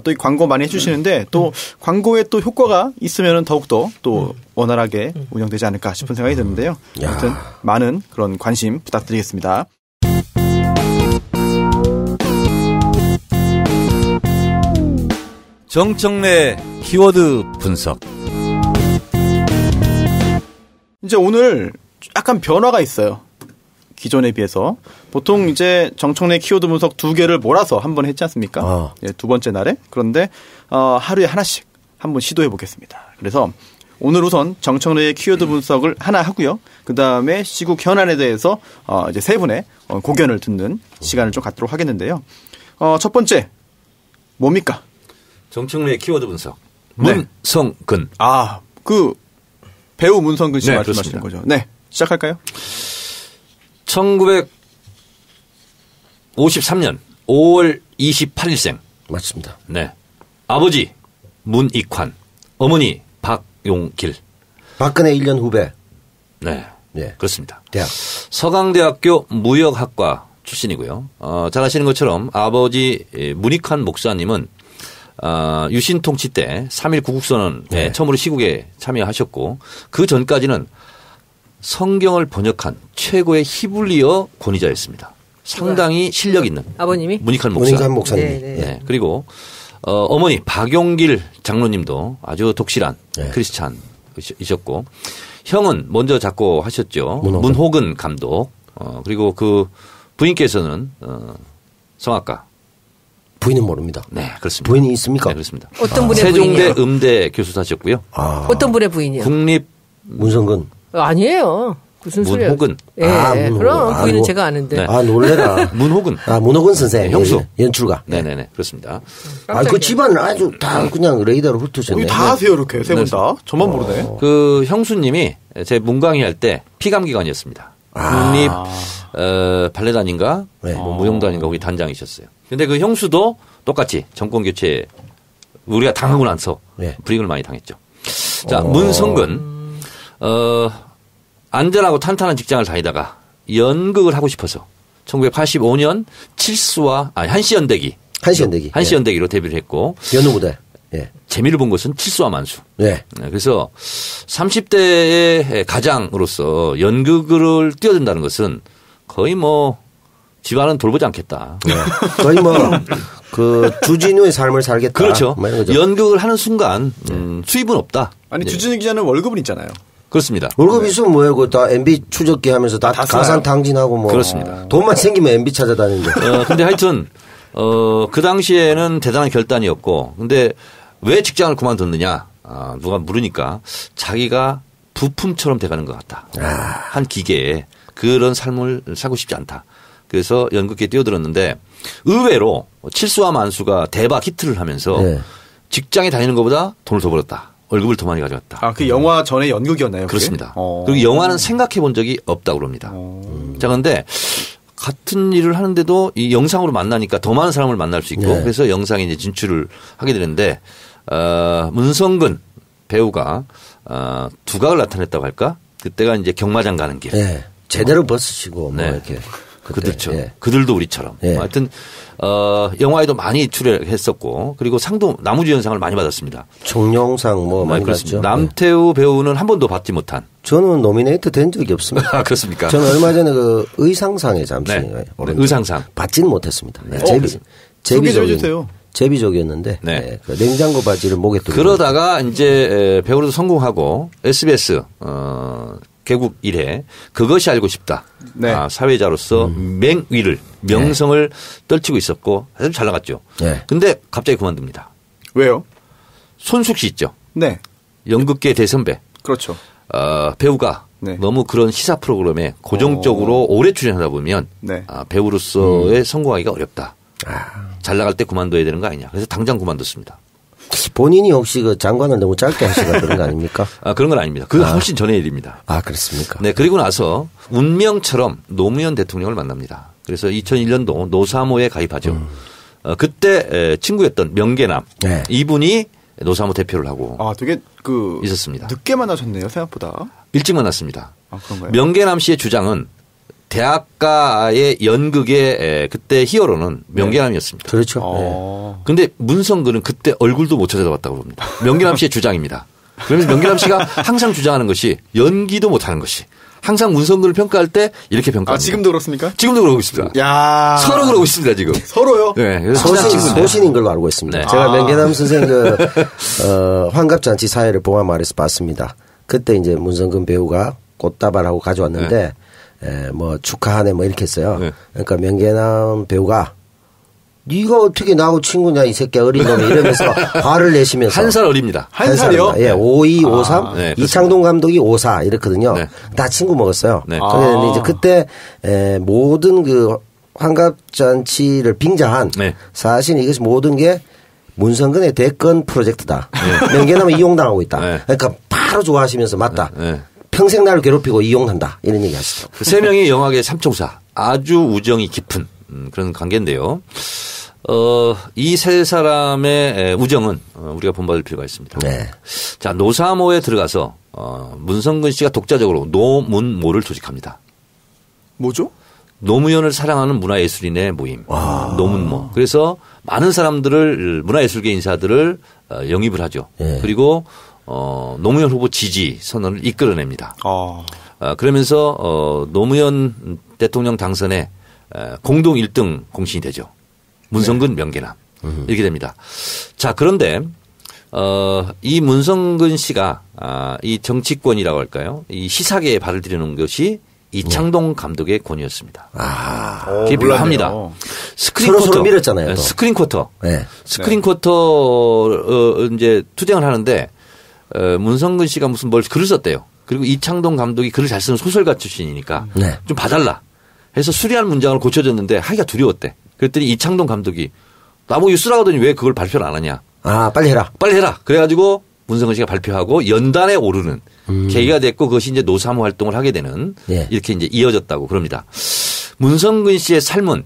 또 이 광고 많이 해주시는데 또 광고에 또 효과가 있으면 더욱더 또 원활하게 운영되지 않을까 싶은 생각이 드는데요. 아무튼 많은 그런 관심 부탁드리겠습니다. 정청래 키워드 분석. 이제 오늘 약간 변화가 있어요. 기존에 비해서. 보통 이제 정청래 키워드 분석 2개를 몰아서 한번 했지 않습니까? 예, 두 번째 날에. 그런데 하루에 하나씩 한번 시도해 보겠습니다. 그래서 오늘 우선 정청래의 키워드 분석을 하나 하고요. 그다음에 시국 현안에 대해서 이제 세 분의 고견을 듣는 시간을 좀 갖도록 하겠는데요. 첫 번째 뭡니까? 정청래의 키워드 분석. 문성근. 아, 그 배우 문성근 씨 네, 말씀하시는 그렇습니다. 거죠. 네, 시작할까요? 1953년 5월 28일생. 맞습니다. 네. 아버지 문익환, 어머니 박용길. 박근혜 1년 후배. 네. 네. 그렇습니다. 대학. 서강대학교 무역학과 출신이고요. 잘 아시는 것처럼 아버지 문익환 목사님은 유신 통치 때 3.1 구국선언에 처음으로 시국에 참여하셨고 그 전까지는 성경을 번역한 최고의 히브리어 권위자였습니다. 상당히 실력 있는 아버님이 문익환 목사님. 네. 그리고 어머니 박용길 장로님도 아주 독실한 크리스찬이셨고 형은 먼저 작곡하셨죠. 문호근 감독. 그리고 그 부인께서는 성악가. 부인은 모릅니다. 네, 그렇습니다. 부인이 있습니까? 네, 그렇습니다. 어떤 분의 세종대 부인이요? 음대 교수도 하셨고요. 어떤 분의 부인이요? 국립 문성근. 아니에요. 무슨 소리예요? 문호근. 예, 그럼 부인은 제가 아는데. 네. 놀래라. 문호근. 문호근 선생. 형수. 연출가. 네네네. 그렇습니다. 그 집안은 아주 다 그냥 레이더로 훑으셨네. 다 아세요, 이렇게 세 분 다. 저만 모르네. 그 형수님이 제 문광희 할 때 피감기관이었습니다. 국립 발레단인가 무용단인가 거기 단장이셨어요. 근데 그 형수도 똑같이 정권 교체 우리가 당하고 나서 불이익을 많이 당했죠. 자, 문성근 안전하고 탄탄한 직장을 다니다가 연극을 하고 싶어서 1985년 한시연대기로 데뷔를 했고 연우무대. 재미를 본 것은 칠수와 만수. 그래서 30대의 가장으로서 연극을 뛰어든다는 것은 거의 집안은 돌보지 않겠다. 거의 그 주진우의 삶을 살겠다. 그렇죠. 연극을 하는 순간 수입은 없다. 아니 주진우 기자는 월급은 있잖아요. 그렇습니다. 월급 있으면 뭐예요? 그 다 MB 추적기 하면서 다 가산 탕진하고 그렇습니다. 돈만 생기면 MB 찾아다니는데. 근데 하여튼 그 당시에는 대단한 결단이었고, 근데 왜 직장을 그만뒀느냐? 누가 물으니까 자기가 부품처럼 돼가는 것 같다. 한 기계에 그런 삶을 살고 싶지 않다. 그래서 연극계에 뛰어들었는데 의외로 칠수와 만수가 대박 히트를 하면서 직장에 다니는 것보다 돈을 더 벌었다. 월급을 더 많이 가져갔다. 그 영화 전에 연극이었나요? 그렇습니다. 그리고 영화는 생각해 본 적이 없다고 그럽니다. 자, 그런데 같은 일을 하는데도 이 영상으로 만나니까 더 많은 사람을 만날 수 있고 그래서 영상에 이제 진출을 하게 되는데 문성근 배우가 두각을 나타냈다고 할까? 그때가 이제 경마장 가는 길. 제대로 벗으시고 이렇게. 그렇죠. 그들도 우리처럼. 하여튼 영화에도 많이 출연했었고 그리고 상도 나무주연상을 많이 받았습니다. 총룡상 많이 받았죠. 남태우 배우는 한 번도 받지 못한. 저는 노미네이트 된 적이 없습니다. 그렇습니까? 저는 얼마 전에 그 의상상에 잠시 의상상 받지는 못했습니다. 제비족이었는데 그 냉장고 바지를 목에 두고 그러다가 이제 배우로도 성공하고 SBS 개국 이래 그것이 알고 싶다. 네. 사회자로서 맹위를 명성을 떨치고 있었고 아주 잘 나갔죠. 근데 갑자기 그만둡니다. 왜요? 손숙 씨 있죠. 네. 연극계 대선배. 그렇죠. 배우가 네. 너무 그런 시사 프로그램에 고정적으로 오래 출연하다 보면 네. 배우로서의 성공하기가 어렵다. 잘 나갈 때 그만둬야 되는 거 아니냐. 그래서 당장 그만뒀습니다. 본인이 혹시 그 장관을 너무 짧게 하시가 그런 거 아닙니까? 그런 건 아닙니다. 그건 훨씬 전의 일입니다. 그렇습니까? 네. 그리고 나서 운명처럼 노무현 대통령을 만납니다. 그래서 2001년도 노사모에 가입하죠. 그때 친구였던 명계남 이분이 노사모 대표를 하고 되게 있었습니다. 늦게 만나셨네요, 생각보다. 일찍 만났습니다. 그런가요? 명계남 씨의 주장은 대학가의 연극의 그때 히어로는 명계남이었습니다. 그렇죠. 근데 문성근은 그때 얼굴도 못 찾아봤다고 봅니다. 명계남 씨의 주장입니다. 그러면서 명계남 씨가 항상 주장하는 것이 연기도 못하는 것이 항상 문성근을 평가할 때 이렇게 평가합니다. 지금도 그렇습니까? 지금도 그러고 있습니다. 야 서로 그러고 있습니다, 지금. 서로요? 네. 소신인 걸로 알고 있습니다. 네. 제가 명계남 선생 환갑잔치 사회를 봉화마을에서 봤습니다. 그때 이제 문성근 배우가 꽃다발하고 가져왔는데 뭐 축하하네 뭐 이렇게 했어요. 그러니까 명계남 배우가 네가 어떻게 나하고 친구냐 이 새끼야 어린 놈이 이러면서 화를 내시면서 한 살 어립니다. 한 살이요? 예, 52, 53. 네, 이창동 감독이 54 이렇거든요. 네. 다 친구 먹었어요. 네. 그런데 이제 그때 모든 그 환갑잔치를 빙자한 사실 이것이 모든 게 문성근의 대권 프로젝트다. 명계남은 이용당하고 있다. 그러니까 바로 좋아하시면서 맞다. 평생 나를 괴롭히고 이용한다. 이런 얘기 하시죠. 세 명이 영화계 삼총사 아주 우정이 깊은 그런 관계인데요. 이 세 사람의 우정은 우리가 본받을 필요가 있습니다. 네. 자, 노사모에 들어가서 문성근 씨가 독자적으로 노문모를 조직합니다. 뭐죠? 노무현을 사랑하는 문화예술인의 모임. 노문모. 그래서 많은 사람들을 문화예술계 인사들을 영입을 하죠. 그리고 노무현 후보 지지 선언을 이끌어냅니다. 그러면서 노무현 대통령 당선에 공동 1등 공신이 되죠. 문성근, 명계남 이렇게 됩니다. 자, 그런데 이 문성근 씨가 이 정치권이라고 할까요? 이 시사계에 발을 들이는 것이 이창동 감독의 권유였습니다. 그게 필요합니다. 서로 밀었잖아요. 스크린 쿼터. 스크린 쿼터 이제 투쟁을 하는데 문성근 씨가 무슨 뭘 글을 썼대요. 그리고 이창동 감독이 글을 잘 쓰는 소설가 출신이니까 좀 봐달라 해서 수리한 문장을 고쳐줬는데 하기가 두려웠대. 그랬더니 이창동 감독이 나보고 쓰라가더니 왜 그걸 발표를 안 하냐. 빨리 해라. 빨리 해라. 그래가지고 문성근 씨가 발표하고 연단에 오르는 계기가 됐고 그것이 이제 노사모 활동을 하게 되는 이렇게 이제 이어졌다고 그럽니다. 문성근 씨의 삶은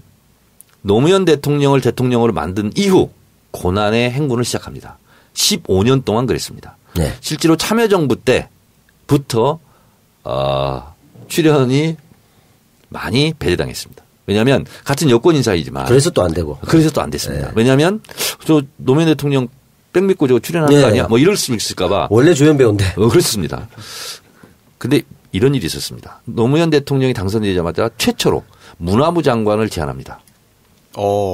노무현 대통령을 대통령으로 만든 이후 고난의 행군을 시작합니다. 15년 동안 그랬습니다. 실제로 참여정부 때부터 출연이 많이 배제당했습니다. 왜냐하면 같은 여권 인사이지만 그래서 또 안 되고 그래서 또 안 됐습니다. 왜냐하면 저 노무현 대통령 백 믿고 저 출연하는 거 아니야? 뭐 이럴 수 있을까 봐. 원래 주연 배우인데. 그렇습니다. 근데 이런 일이 있었습니다. 노무현 대통령이 당선되자마자 최초로 문화부 장관을 제안합니다.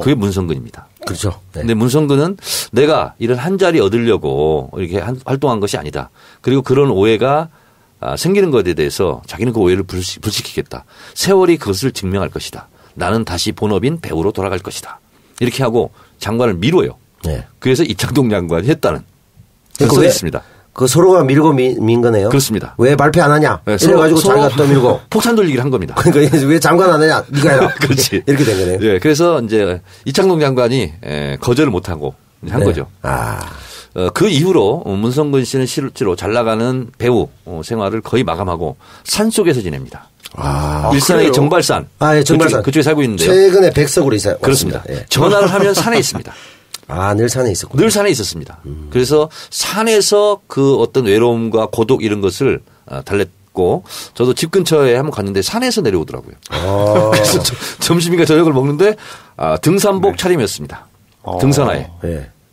그게 문성근입니다. 그렇죠. 근데 문성근은 내가 이런 한 자리 얻으려고 이렇게 활동한 것이 아니다. 그리고 그런 오해가 생기는 것에 대해서 자기는 그 오해를 불식시키겠다. 세월이 그것을 증명할 것이다. 나는 다시 본업인 배우로 돌아갈 것이다. 이렇게 하고 장관을 미뤄요. 그래서 이창동 장관이 했다는 그러니까 있습니다. 그 서로가 밀고 민 거네요. 그렇습니다. 왜 발표 안 하냐? 이래가지고 자기가 또 밀고. 폭탄 돌리기를 한 겁니다. 그러니까 왜 장관 안 하냐? 네가 해라. 그렇지. 이렇게 된 거네요. 네, 그래서 이제 이창동 장관이 거절을 못 하고 한 거죠. 그 이후로 문성근 씨는 실제로 잘 나가는 배우 생활을 거의 마감하고 산속에서 지냅니다. 일산의 정발산. 정발산. 그쪽에 살고 있는데요. 최근에 백석으로 있어요. 그렇습니다. 전화를 하면 산에 있습니다. 늘 산에 있었군요. 늘 산에 있었습니다. 그래서 산에서 그 어떤 외로움과 고독 이런 것을 달랬고 저도 집 근처에 한번 갔는데 산에서 내려오더라고요. 그래서 점심인가 저녁을 먹는데 등산복 차림이었습니다. 등산화에.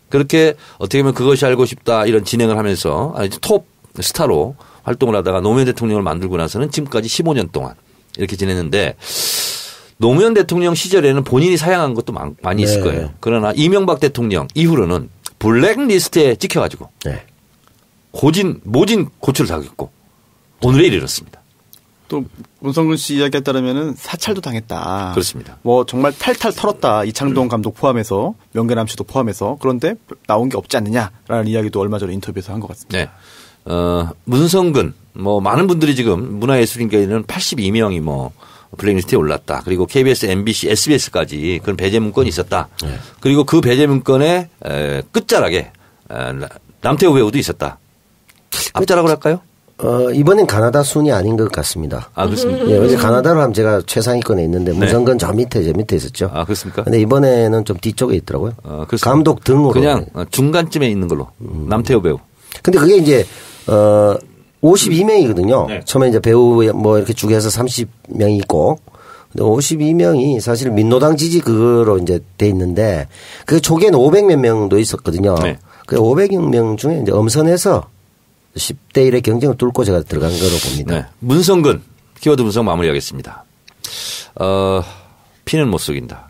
그렇게 어떻게 보면 그것이 알고 싶다 이런 진행을 하면서 톱 스타로 활동을 하다가 노무현 대통령을 만들고 나서는 지금까지 15년 동안 이렇게 지냈는데 노무현 대통령 시절에는 본인이 사양한 것도 많이 있을 거예요. 그러나 이명박 대통령 이후로는 블랙리스트에 찍혀가지고 모진 고초를 당했고 오늘에 이르렀습니다. 또 문성근 씨 이야기에 따르면은 사찰도 당했다. 그렇습니다. 뭐 정말 탈탈 털었다. 이창동 감독 포함해서 명계남 씨도 포함해서 그런데 나온 게 없지 않느냐라는 이야기도 얼마 전에 인터뷰에서 한 것 같습니다. 네. 문성근 뭐 많은 분들이 지금 문화예술인계에는 82명이 뭐 블랙리스트에 올랐다. 그리고 KBS, MBC, SBS까지 그런 배제 문건이 있었다. 네. 그리고 그 배제 문건의 끝자락에 남태우 배우도 있었다. 앞자락으로 할까요? 이번엔 가나다 순이 아닌 것 같습니다. 아, 그렇습니까? 예, 어제 가나다로 하면 제가 최상위권에 있는데 문성근 저 밑에 있었죠. 아, 그렇습니까? 근데 이번에는 좀 뒤쪽에 있더라고요. 그렇습니까? 감독 등으로. 그냥 중간쯤에 있는 걸로. 남태우 배우. 근데 그게 이제, 52명이거든요. 네. 처음에 이제 배우 뭐 이렇게 쭉 해서 30명이 있고. 근데 52명이 사실 민노당 지지 그거로 이제 돼 있는데 그 초기에는 500몇 명도 있었거든요. 네. 그 500명 중에 이제 엄선해서 10대 1의 경쟁을 뚫고 제가 들어간 거로 봅니다. 네. 문성근 키워드 분석 마무리하겠습니다. 피는 못 속인다.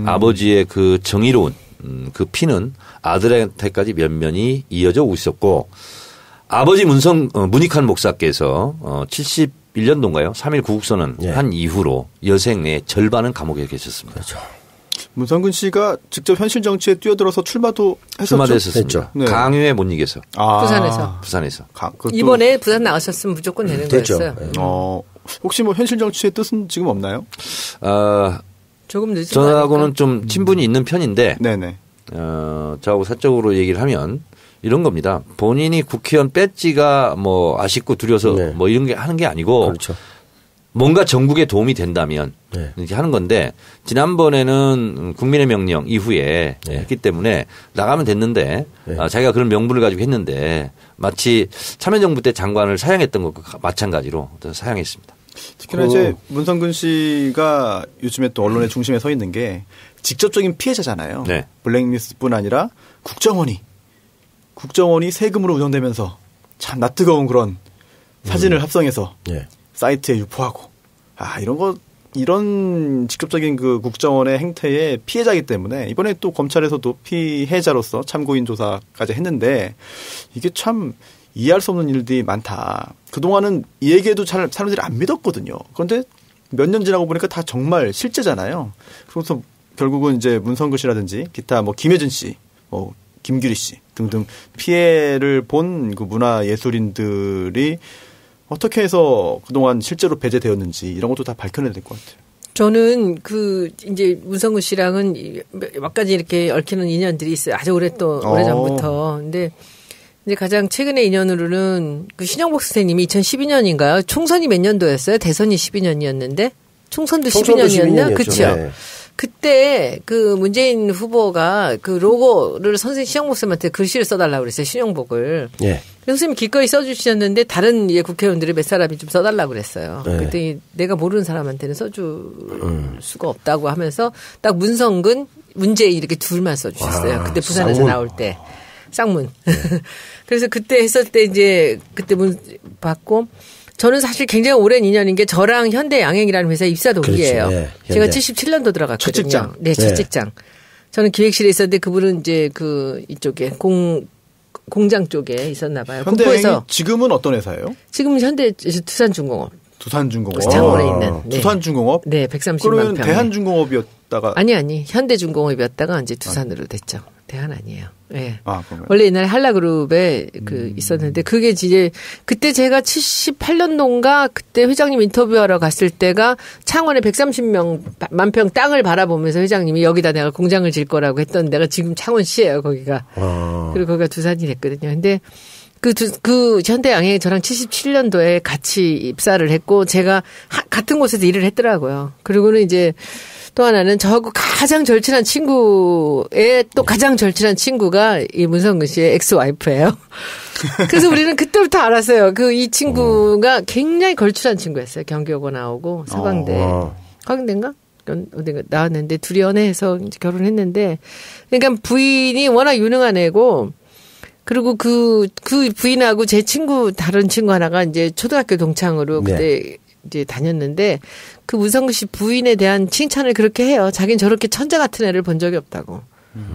아버지의 그 정의로운 그 피는 아들한테까지 면면이 이어져 오고 있었고 아버지 문익환 목사께서 71년도인가요? 3.1 구국선언 네. 한 이후로 여생 내 절반은 감옥에 계셨습니다. 그렇죠. 문성근 씨가 직접 현실 정치에 뛰어들어서 출마도 했었죠. 네. 강요에 못 이겨서. 부산에서. 이번에 부산 나가셨으면 무조건 되는 됐죠. 거였어요. 네. 혹시 뭐 현실 정치의 뜻은 지금 없나요? 조금 늦은 저하고는 좀 친분이 있는 편인데. 네네. 저하고 사적으로 얘기를 하면 이런 겁니다. 본인이 국회의원 배지가 뭐 아쉽고 두려워서 네. 뭐 이런 게 하는 게 아니고. 그렇죠. 뭔가 전국에 도움이 된다면 네. 이렇게 하는 건데 지난번에는 국민의 명령 이후에 네. 했기 때문에 나가면 됐는데 네. 자기가 그런 명분을 가지고 했는데 마치 참여정부 때 장관을 사양했던 것과 마찬가지로 사양했습니다. 특히나 이제 문성근 씨가 요즘에 또 언론의 중심에 서 있는 게 직접적인 피해자잖아요. 네. 블랙리스트뿐 아니라 국정원이 세금으로 운영되면서 참 낯뜨거운 그런 사진을 합성해서 네. 사이트에 유포하고 이런 직접적인 그 국정원의 행태의 피해자이기 때문에 이번에 또 검찰에서도 피해자로서 참고인 조사까지 했는데 이게 참 이해할 수 없는 일들이 많다. 그동안은 이 얘기에도 잘 사람들이 안 믿었거든요. 그런데 몇 년 지나고 보니까 다 정말 실제잖아요. 그래서 결국은 이제 문성근 씨라든지 기타 뭐 김혜준 씨, 뭐 김규리 씨 등등 피해를 본 그 문화예술인들이 어떻게 해서 그동안 실제로 배제되었는지 이런 것도 다 밝혀내야 될 것 같아요. 저는 이제 문성근 씨랑은 몇 가지 이렇게 얽히는 인연들이 있어요. 아주 오래전부터. 근데 이제 가장 최근의 인연으로는 그 신영복 선생님이 2012년인가요? 총선이 몇 년도였어요? 대선이 12년이었는데? 총선도 12년이었나? 그렇죠. 네. 그때 그 문재인 후보가 그 로고를 신영복 선생님한테 글씨를 써달라고 그랬어요. 신영복을. 네. 선생님이 기꺼이 써주셨는데 다른 국회의원들이 몇 사람이 좀 써달라고 그랬어요. 네. 그랬더니 내가 모르는 사람한테는 써줄 수가 없다고 하면서 딱 문성근, 문재인 이렇게 둘만 써주셨어요. 그때 부산에서 쌍문. 나올 때. 쌍문. 네. 그래서 그때 했을 때 이제 그때 받고 저는 사실 굉장히 오랜 인연인 게 저랑 현대 양행이라는 회사 입사 동기예요. 네, 제가 77년도 들어갔거든요. 첫 직장. 네, 첫 직장. 저는 기획실에 있었는데 그분은 이제 이쪽에 공장 쪽에 있었나 봐요. 현대양행 지금은 어떤 회사예요? 지금은 현대 두산중공업. 두산중공업. 창원에 있는. 네. 두산중공업? 네, 130만 그러면 평. 대한중공업이었다가. 아니. 현대중공업이었다가 이제 두산으로 됐죠. 대한 아니에요. 네. 그런가요? 원래 옛날에 한라그룹에 있었는데 그게 이제 그때 제가 78년도인가 그때 회장님 인터뷰하러 갔을 때가 창원에 130만 평 땅을 바라보면서 회장님이 여기다 내가 공장을 질 거라고 했던 데가 지금 창원시예요, 거기가. 그리고 거기가 두산이 됐거든요. 근데 그 현대양행 저랑 77년도에 같이 입사를 했고 제가 같은 곳에서 일을 했더라고요. 그리고는 이제 또 하나는 저하고 가장 절친한 친구의 또 가장 절친한 친구가 이 문성근 씨의 엑스와이프예요. 그래서 우리는 그때부터 알았어요. 이 친구가 굉장히 걸출한 친구였어요. 경기여고 나오고 서강대인가? 어딘가 나왔는데 둘이 연애해서 이제 결혼했는데 그러니까 부인이 워낙 유능한 애고 그리고 그 부인하고 제 다른 친구 하나가 이제 초등학교 동창으로 그때 이제 다녔는데 그 문성근 씨 부인에 대한 칭찬을 그렇게 해요. 자기는 저렇게 천재 같은 애를 본 적이 없다고.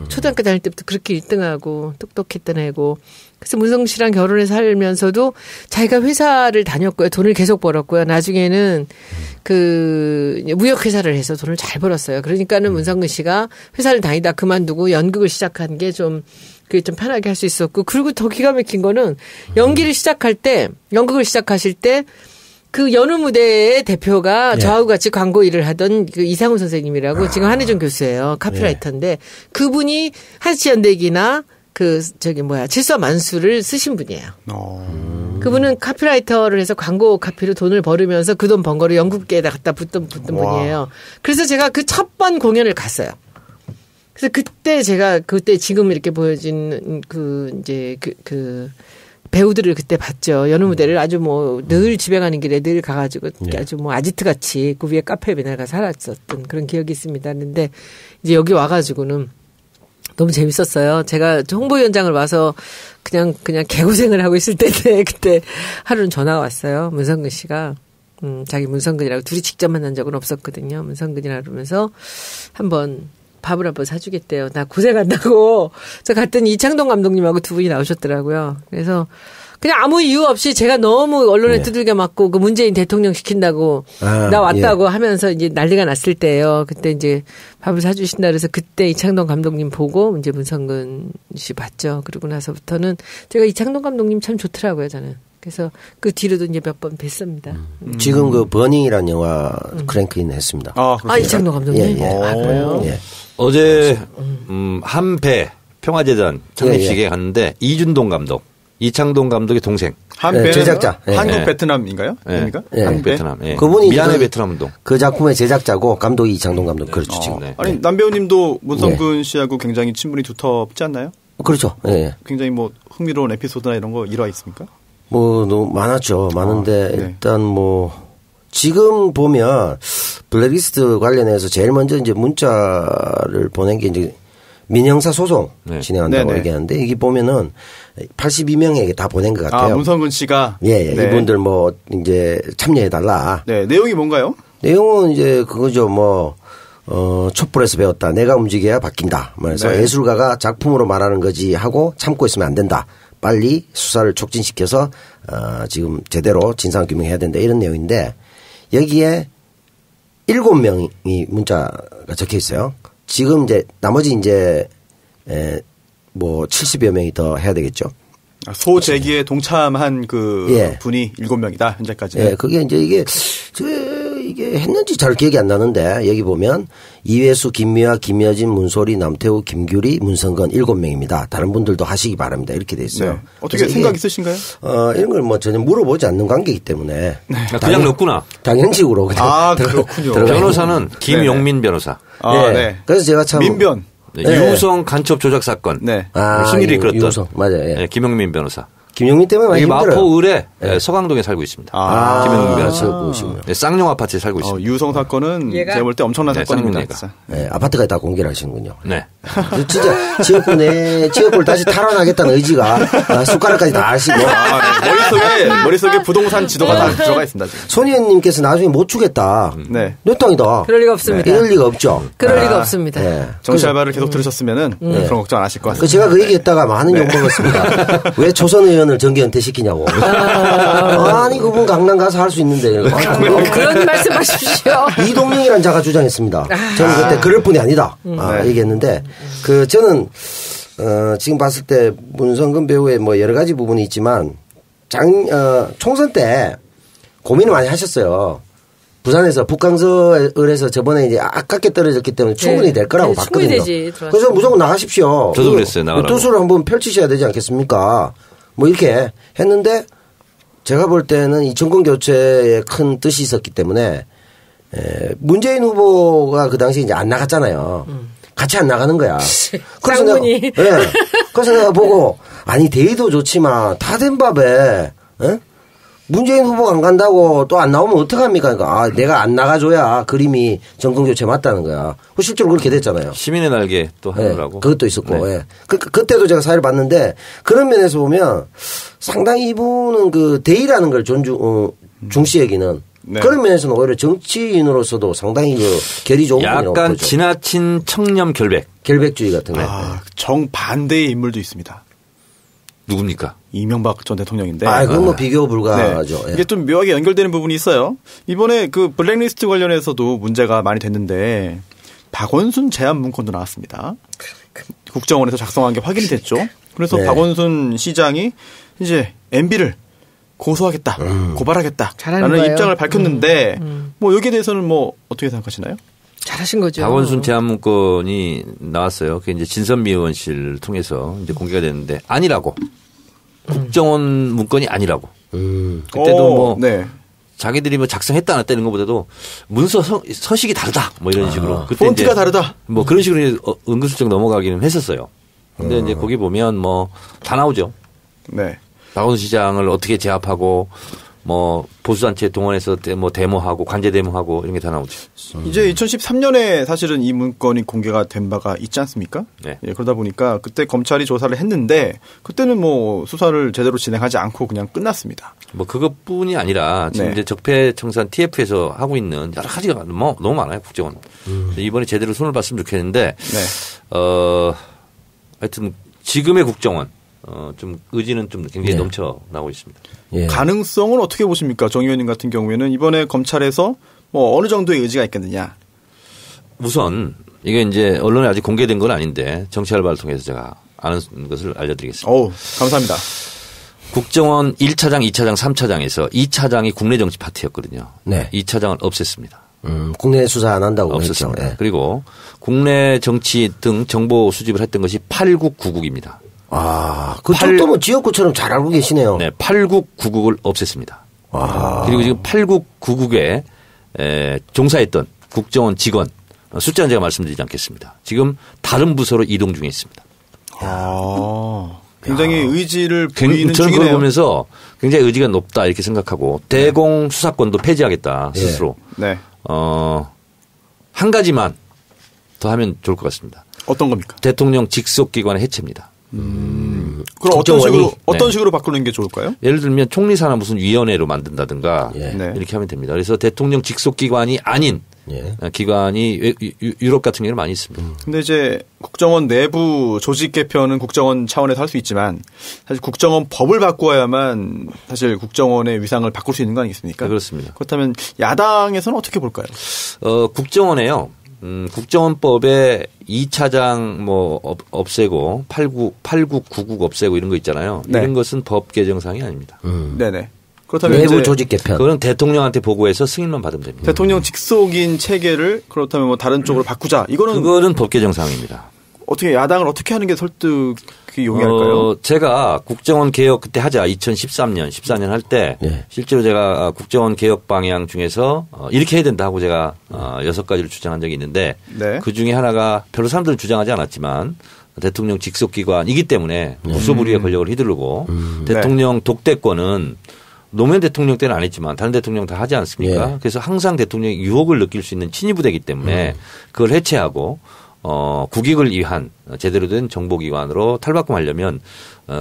초등학교 다닐 때부터 그렇게 1등하고 똑똑했던 애고 그래서 문성근 씨랑 결혼해서 살면서도 자기가 회사를 다녔고요. 돈을 계속 벌었고요. 나중에는 그 무역회사를 해서 돈을 잘 벌었어요. 그러니까는 문성근 씨가 회사를 다니다 그만두고 연극을 시작한 게 좀 그게 좀 편하게 할 수 있었고 그리고 더 기가 막힌 거는 연극을 시작하실 때 그 여느 무대의 대표가 저하고 같이 광고 일을 하던 그 이상훈 선생님이라고 지금 한혜정 교수예요. 카피라이터인데 그분이 한시연대기나 칠서만수를 쓰신 분이에요. 그분은 카피라이터를 해서 광고 카피로 돈을 벌으면서 그 돈 번 거를 연극계에다 갖다 붓던 분이에요. 그래서 제가 그 첫 번 공연을 갔어요. 그래서 그때 제가 지금 이렇게 보여진 배우들을 그때 봤죠. 여느 무대를 아주 늘 집에 가는 길에 늘 가가지고 아주 아지트 같이 그 위에 카페에 맨날 가서 살았었던 그런 기억이 있습니다. 근데 이제 여기 와가지고는 너무 재밌었어요. 제가 홍보위원장을 와서 그냥 개고생을 하고 있을 때인데 그때 하루는 전화가 왔어요. 문성근 씨가 자기 문성근이라고 둘이 직접 만난 적은 없었거든요. 문성근이라 그러면서 한번 밥을 한번 사주겠대요. 나 고생한다고. 저 갔더니 이창동 감독님하고 두 분이 나오셨더라고요. 그래서 그냥 아무 이유 없이 제가 너무 언론에 두들겨 맞고 그 문재인 대통령 시킨다고 나 왔다고 하면서 이제 난리가 났을 때예요. 그때 이제 밥을 사주신다 그래서 그때 이창동 감독님 보고 이제 문성근 씨 봤죠. 그러고 나서부터는 제가 이창동 감독님 참 좋더라고요, 저는. 그래서 그 뒤로도 이제 몇 번 뵀습니다. 지금 그 버닝이라는 영화 크랭크인 했습니다. 이창동 감독님. 그래요? 어제 한배 평화재단 창립식에 갔는데 이준동 감독, 이창동 감독의 동생. 한배 제작자. 한국 베트남인가요? 아닙니까? 한국 베트남. 그분이 미안해 베트남 운동. 그 작품의 제작자고 감독이 이창동 감독. 그렇죠. 지금. 아니 남배우님도 문성근 씨하고 굉장히 친분이 두텁지 않나요? 그렇죠. 굉장히 흥미로운 에피소드나 이런 거 일화 있습니까? 너무 많았죠. 많은데 일단 지금 보면 블랙리스트 관련해서 제일 먼저 이제 문자를 보낸 게 이제 민형사 소송 진행한다고 얘기하는데 이게 보면은 82명에게 다 보낸 것 같아요. 문성근 씨가 이분들 이제 참여해달라. 네, 내용이 뭔가요? 내용은 이제 그거죠. 촛불에서 배웠다. 내가 움직여야 바뀐다. 그래서 예술가가 작품으로 말하는 거지 하고 참고 있으면 안 된다. 빨리 수사를 촉진시켜서 지금 제대로 진상규명해야 된다 이런 내용인데 여기에 7명이 문자가 적혀 있어요. 지금 이제 나머지 이제 70여 명이 더 해야 되겠죠. 소재기에 동참한 분이 7명이다 현재까지. 그게 이제 이게 했는지 잘 기억이 안 나는데 여기 보면 이회수, 김미화, 김여진, 문소리, 남태우, 김규리, 문성근 7명입니다. 다른 분들도 하시기 바랍니다. 이렇게 돼 있어요. 어떻게 생각 있으신가요? 이런 걸 전혀 물어보지 않는 관계이기 때문에 그냥 넣었구나. 당연식으로 그냥 그렇군요. 변호사는 김용민 변호사. 그래서 제가 참 민변. 유성 간첩 조작 사건. 순일이 이끌었던. 유성 맞아요. 김용민 변호사. 김용민 때문에 많이 힘들어요. 마포 을에 서강동에 살고 있습니다. 김용민 변호사. 쌍용 아파트에 살고 있습니다. 유성 사건은 제가 볼 때 엄청난 사건입니다. 아파트까지 다 공개를 하시는군요. 네. 진짜 지역구를 다시 탈환하겠다는 의지가 숟가락까지 다 하시고. 머릿속에 부동산 지도가 다 들어가 있습니다. 지금. 손희연님께서 나중에 못 주겠다. 내 땅이다. 그럴 리가 없습니다. 이럴 리가 없죠. 그럴 리가 없습니다. 정치 알바를 계속 들으셨으면은 그런 걱정 안 하실 것 같습니다. 제가 그 얘기했다가 많은 욕 먹었습니다. 왜 조선 의원을 정계 은퇴시키냐고. 아니 그분 강남 가서 할 수 있는데. 그런 말씀하십시오. 이동명이라는 자가 주장했습니다. 저는 그때 그럴 뿐이 아니다. 얘기했는데 저는 지금 봤을 때 문성근 배우의 여러 가지 부분이 있지만 총선 때 고민을 많이 하셨어요. 부산에서 북강서을에서 저번에 이제 아깝게 떨어졌기 때문에 충분히 될 거라고 봤거든요. 되지, 그래서 무조건 나가십시오. 저도 그랬어요. 나가라고. 뜻을 한번 펼치셔야 되지 않겠습니까? 이렇게 했는데 제가 볼 때는 이 정권 교체에 큰 뜻이 있었기 때문에 문재인 후보가 그 당시에 이제 안 나갔잖아요. 같이 안 나가는 거야. 그래서 그래서 내가 보고 아니 대의도 좋지만 다 된 밥에 문재인 후보가 안 간다고 또 안 나오면 어떡합니까? 그러니까 내가 안 나가줘야 그림이 정권교체 맞다는 거야. 실제로 그렇게 됐잖아요. 시민의 날개 또 하느라고. 그것도 있었고. 그때도 제가 사회를 봤는데 그런 면에서 보면 상당히 이분은 그 대의라는 걸 중시 여기는 그런 면에서는 오히려 정치인으로서도 상당히 결이 좋은 분이라고 약간 보죠. 지나친 청렴 결백주의 같은 거. 정반대의 인물도 있습니다. 누굽니까? 이명박 전 대통령인데. 그건 뭐 비교 불가하죠. 네. 이게 좀 묘하게 연결되는 부분이 있어요. 이번에 그 블랙리스트 관련해서도 문제가 많이 됐는데 박원순 제안 문건도 나왔습니다. 국정원에서 작성한 게 확인이 됐죠. 그래서 네. 박원순 시장이 이제 MB를 고소하겠다, 고발하겠다라는 거예요. 입장을 밝혔는데 뭐 여기에 대해서는 뭐 어떻게 생각하시나요? 잘하신 거죠. 박원순 제안 문건이 나왔어요. 그게 이제 진선미 의원실을 통해서 이제 공개가 됐는데 아니라고. 국정원 문건이 아니라고. 그때도 뭐 네. 자기들이 뭐 작성했다 안 했다 이런 것보다도 문서 서식이 다르다 뭐 이런 식으로. 그때 폰트가 다르다. 뭐 그런 식으로 은근슬쩍 넘어가기는 했었어요. 근데 이제 거기 보면 뭐 다 나오죠. 네. 박원순 시장을 어떻게 제압하고 뭐 보수단체 동원해서 뭐 데모하고 관제 데모하고 이런 게 다 나오죠. 이제 2013년에 사실은 이 문건이 공개가 된 바가 있지 않습니까? 네. 예, 그러다 보니까 그때 검찰이 조사를 했는데 그때는 뭐 수사를 제대로 진행하지 않고 그냥 끝났습니다. 뭐 그것뿐이 아니라 지금 네. 이제 적폐청산 TF에서 하고 있는 여러 가지가 너무 많아요 국정원. 이번에 제대로 손을 봤으면 좋겠는데 네. 하여튼 지금의 국정원 좀 의지는 좀 굉장히 네. 넘쳐 나오고 있습니다. 예. 가능성은 어떻게 보십니까? 정 의원님 같은 경우에는 이번에 검찰에서 뭐 어느 정도의 의지가 있겠느냐? 우선 이게 이제 언론에 아직 공개된 건 아닌데 정치 알바를 통해서 제가 아는 것을 알려드리겠습니다. 감사합니다. 국정원 1차장, 2차장, 3차장에서 2차장이 국내 정치 파트였거든요. 네. 2차장을 없앴습니다. 국내 수사 안 한다고 없었습니다. 했죠. 예. 그리고 국내 정치 등 정보 수집을 했던 것이 8국구국입니다. 그쪽도 뭐 지역구처럼 잘 알고 계시네요. 네, 8국구국을 없앴습니다. 그리고 지금 8국구국에 종사했던 국정원 직원 숫자는 제가 말씀드리지 않겠습니다. 지금 다른 부서로 이동 중에 있습니다. 굉장히 의지를 보이는 저는 그걸 중이네요. 보면서 굉장히 의지가 높다 이렇게 생각하고 대공 수사권도 폐지하겠다 스스로. 네. 한 가지만 더 하면 좋을 것 같습니다. 어떤 겁니까? 대통령 직속기관의 해체입니다. 그럼 국정원이? 어떤 식으로 바꾸는 게 좋을까요? 예를 들면 총리사나 무슨 위원회로 만든다든가 예. 네. 이렇게 하면 됩니다. 그래서 대통령 직속기관이 아닌 예. 기관이 유럽 같은 경우는 많이 있습니다. 근데 이제 국정원 내부 조직 개편은 국정원 차원에서 할 수 있지만 사실 국정원 법을 바꾸어야만 사실 국정원의 위상을 바꿀 수 있는 거 아니겠습니까? 네, 그렇습니다. 그렇다면 야당에서는 어떻게 볼까요? 국정원에요. 국정원법에 2차장 뭐 없애고 8국, 9국 없애고 이런 거 있잖아요. 네. 이런 것은 법 개정상이 아닙니다. 네네. 그렇다면 내부 이제 조직 개편. 그건 대통령한테 보고해서 승인만 받으면 됩니다. 대통령 직속인 체계를 그렇다면 뭐 다른 쪽으로 바꾸자. 이거는 그거는 법 개정상입니다. 어떻게 야당을 어떻게 하는 게 설득이 용이할까요? 제가 국정원 개혁 그때 하자 2013년, 14년 할 때 네. 실제로 제가 국정원 개혁 방향 중에서 이렇게 해야 된다 하고 제가 6가지를 주장한 적이 있는데 네. 그 중에 하나가 별로 사람들은 주장하지 않았지만 대통령 직속기관이기 때문에 부수부리의 권력을 휘두르고 대통령 독대권은 노무현 대통령 때는 안 했지만 다른 대통령 다 하지 않습니까? 예. 그래서 항상 대통령이 유혹을 느낄 수 있는 친위부대이기 때문에 그걸 해체하고 국익을 위한 제대로 된 정보기관으로 탈바꿈하려면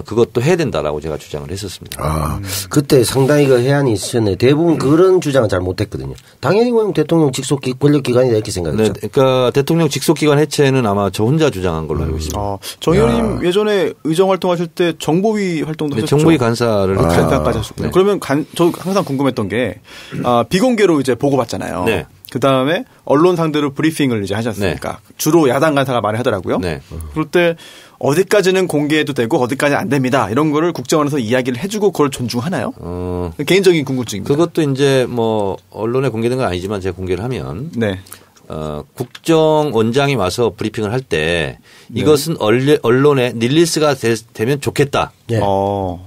그것도 해야 된다라고 제가 주장을 했었습니다. 그때 상당히 그 해안이 있었는데 대부분 그런 주장은 잘 못했거든요. 당연히 그냥 대통령 직속 권력기관이다 이렇게 생각했죠. 네, 그러니까 대통령 직속기관 해체는 아마 저 혼자 주장한 걸로 알고 있습니다. 정 의원님 예전에 의정 활동하실 때 정보위 활동도 네, 하셨죠? 정보위 간사를 간사까지 하셨군요. 네. 그러면 저 항상 궁금했던 게 비공개로 이제 보고받잖아요. 네. 그 다음에 언론 상대로 브리핑을 이제 하지 않습니까? 주로 야당 간사가 많이 하더라고요. 네. 그럴 때 어디까지는 공개해도 되고 어디까지는 안 됩니다. 이런 거를 국정원에서 이야기를 해주고 그걸 존중하나요? 개인적인 궁금증입니다. 그것도 이제 뭐 언론에 공개된 건 아니지만 제가 공개를 하면 네. 국정원장이 와서 브리핑을 할 때 이것은 언론에 릴리스가 되면 좋겠다. 예.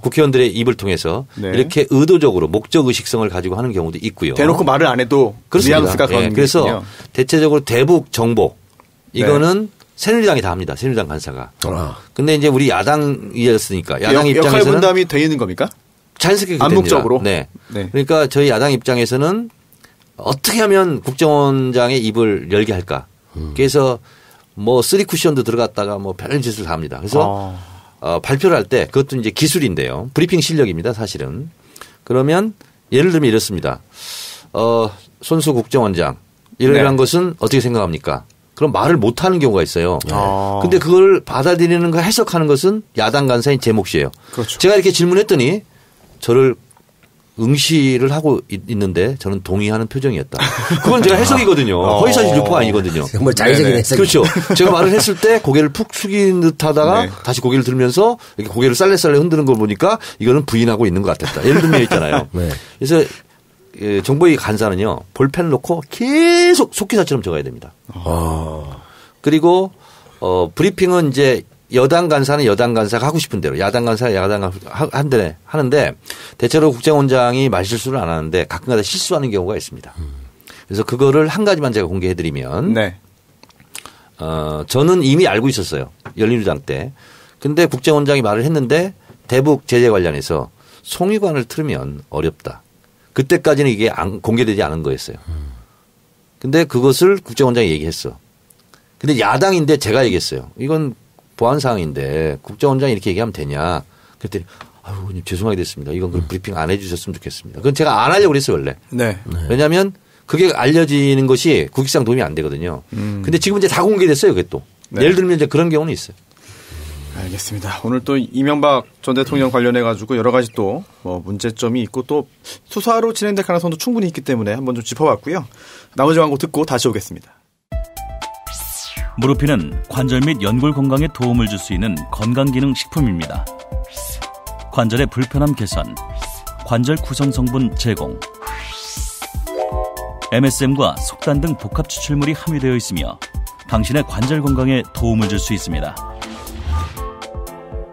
국회의원들의 입을 통해서 네. 이렇게 의도적으로 목적 의식성을 가지고 하는 경우도 있고요. 대놓고 말을 안 해도 그렇습니다. 뉘앙스가 그런 예, 게 그래서 있군요. 대체적으로 대북 정보 이거는 새누리당이 다 합니다. 새누리당 간사가. 근데 이제 우리 야당이었으니까 야당 역할 입장에서는 분담이 돼 있는 겁니까? 자연스럽게 암묵적으로? 됩니다. 네. 네. 그러니까 저희 야당 입장에서는 어떻게 하면 국정원장의 입을 열게 할까. 그래서 뭐 쓰리 쿠션도 들어갔다가 뭐 별의 짓을 다 합니다. 그래서 발표를 할 때 그것도 이제 기술인데요. 브리핑 실력입니다. 사실은. 그러면 예를 들면 이렇습니다. 손수 국정원장 이러한 네. 것은 어떻게 생각합니까? 그럼 말을 못하는 경우가 있어요. 근데 그걸 받아들이는 거 해석하는 것은 야당 간사인 제 몫이에요. 그렇죠. 제가 이렇게 질문했더니 저를 응시를 하고 있는데 저는 동의하는 표정이었다. 그건 제가 해석이거든요. 허위사실 유포가 아니거든요. 정말 자의적인 해석. 그렇죠. 제가 말을 했을 때 고개를 푹 숙인 듯 하다가 다시 고개를 들면서 이렇게 고개를 쌀래쌀래 흔드는 걸 보니까 이거는 부인하고 있는 것 같았다. 예를 들면 있잖아요. 그래서 정보위 간사는요. 볼펜을 놓고 계속 속기사처럼 적어야 됩니다. 그리고 브리핑은 이제 여당 간사는 여당 간사가 하고 싶은 대로 야당 간사가 야당 간사 하는데 대체로 국정원장이 말실수를 안 하는데 가끔가다 실수하는 경우가 있습니다. 그래서 그거를 한 가지만 제가 공개해드리면 네. 저는 이미 알고 있었어요. 열린우리당 때. 근데 국정원장이 말을 했는데 대북 제재 관련해서 송유관을 틀으면 어렵다. 그때까지는 이게 공개되지 않은 거였어요. 근데 그것을 국정원장이 얘기했어. 근데 야당인데 제가 얘기했어요. 이건 보안 사항인데 국정원장이 이렇게 얘기하면 되냐. 그랬더니 아유, 죄송하게 됐습니다. 이건 브리핑 안 해 주셨으면 좋겠습니다. 그건 제가 안 하려고 그랬어요, 원래. 네. 왜냐하면 그게 알려지는 것이 국익상 도움이 안 되거든요. 근데 지금 이제 다 공개됐어요, 그게 또. 네. 예를 들면 이제 그런 경우는 있어요. 알겠습니다. 오늘 또 이명박 전 대통령 관련해 가지고 여러 가지 또 문제점이 있고 또 수사로 진행될 가능성도 충분히 있기 때문에 한번 좀 짚어봤고요. 나머지 광고 듣고 다시 오겠습니다. 무르피는 관절 및 연골 건강에 도움을 줄 수 있는 건강기능식품입니다. 관절의 불편함 개선, 관절 구성 성분 제공, MSM과 속단 등 복합 추출물이 함유되어 있으며 당신의 관절 건강에 도움을 줄 수 있습니다.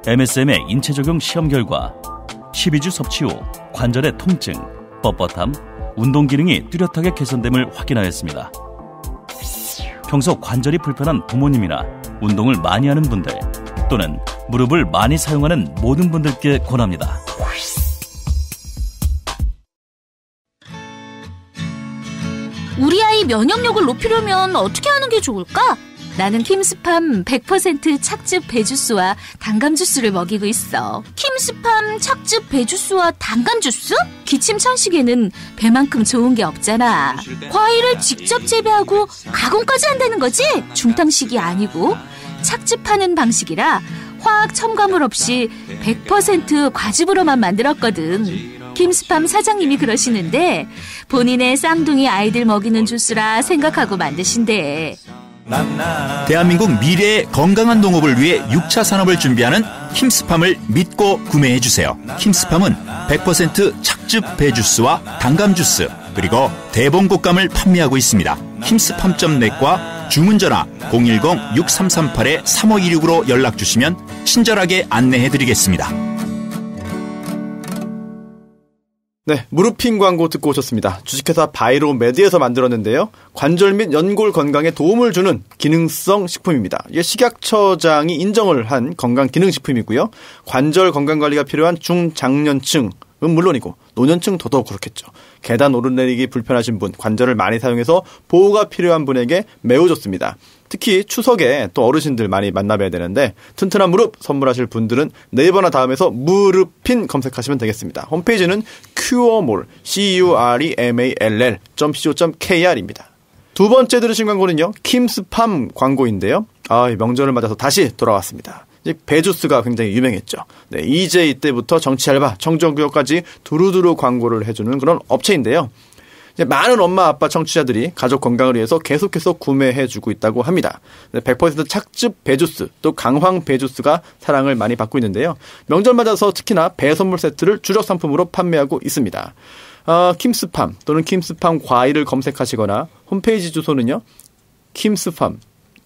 MSM의 인체 적용 시험 결과 12주 섭취 후 관절의 통증, 뻣뻣함, 운동 기능이 뚜렷하게 개선됨을 확인하였습니다. 평소 관절이 불편한 부모님이나 운동을 많이 하는 분들 또는 무릎을 많이 사용하는 모든 분들께 권합니다. 우리 아이 면역력을 높이려면 어떻게 하는 게 좋을까? 나는 킴스팜 100% 착즙 배주스와 단감 주스를 먹이고 있어. 킴스팜 착즙 배주스와 단감 주스? 기침 천식에는 배만큼 좋은 게 없잖아. 과일을 직접 재배하고 가공까지 한다는 거지? 중탕식이 아니고 착즙하는 방식이라 화학 첨가물 없이 100% 과즙으로만 만들었거든. 킴스팜 사장님이 그러시는데 본인의 쌍둥이 아이들 먹이는 주스라 생각하고 만드신대. 대한민국 미래의 건강한 농업을 위해 6차 산업을 준비하는 킴스팜을 믿고 구매해주세요. 킴스팜은 100% 착즙 배주스와 단감 주스 그리고 대봉곡감을 판매하고 있습니다. 킴스팜.net과 주문전화 010-6338-3526으로 연락주시면 친절하게 안내해드리겠습니다. 네, 무르핀 광고 듣고 오셨습니다. 주식회사 바이로메드에서 만들었는데요. 관절 및 연골 건강에 도움을 주는 기능성 식품입니다. 이게 식약처장이 인정을 한 건강기능식품이고요. 관절 건강관리가 필요한 중장년층은 물론이고 노년층 더더욱 그렇겠죠. 계단 오르내리기 불편하신 분, 관절을 많이 사용해서 보호가 필요한 분에게 매우 좋습니다. 특히 추석에 또 어르신들 많이 만나봐야 되는데 튼튼한 무릎 선물하실 분들은 네이버나 다음에서 무르핀 검색하시면 되겠습니다. 홈페이지는 curemall, curemall.co.kr입니다. 두 번째 들으신 광고는요. 킴스팜 광고인데요. 명절을 맞아서 다시 돌아왔습니다. 배주스가 굉장히 유명했죠. 네, EJ 때부터 정치알바, 청정구역까지 두루두루 광고를 해주는 그런 업체인데요. 이제 많은 엄마 아빠 청취자들이 가족 건강을 위해서 계속해서 구매해주고 있다고 합니다. 100% 착즙 배주스 또 강황 배주스가 사랑을 많이 받고 있는데요. 명절 맞아서 특히나 배 선물 세트를 주력 상품으로 판매하고 있습니다. 킴스팜 또는 킴스팜 과일을 검색하시거나 홈페이지 주소는요. 킴스팜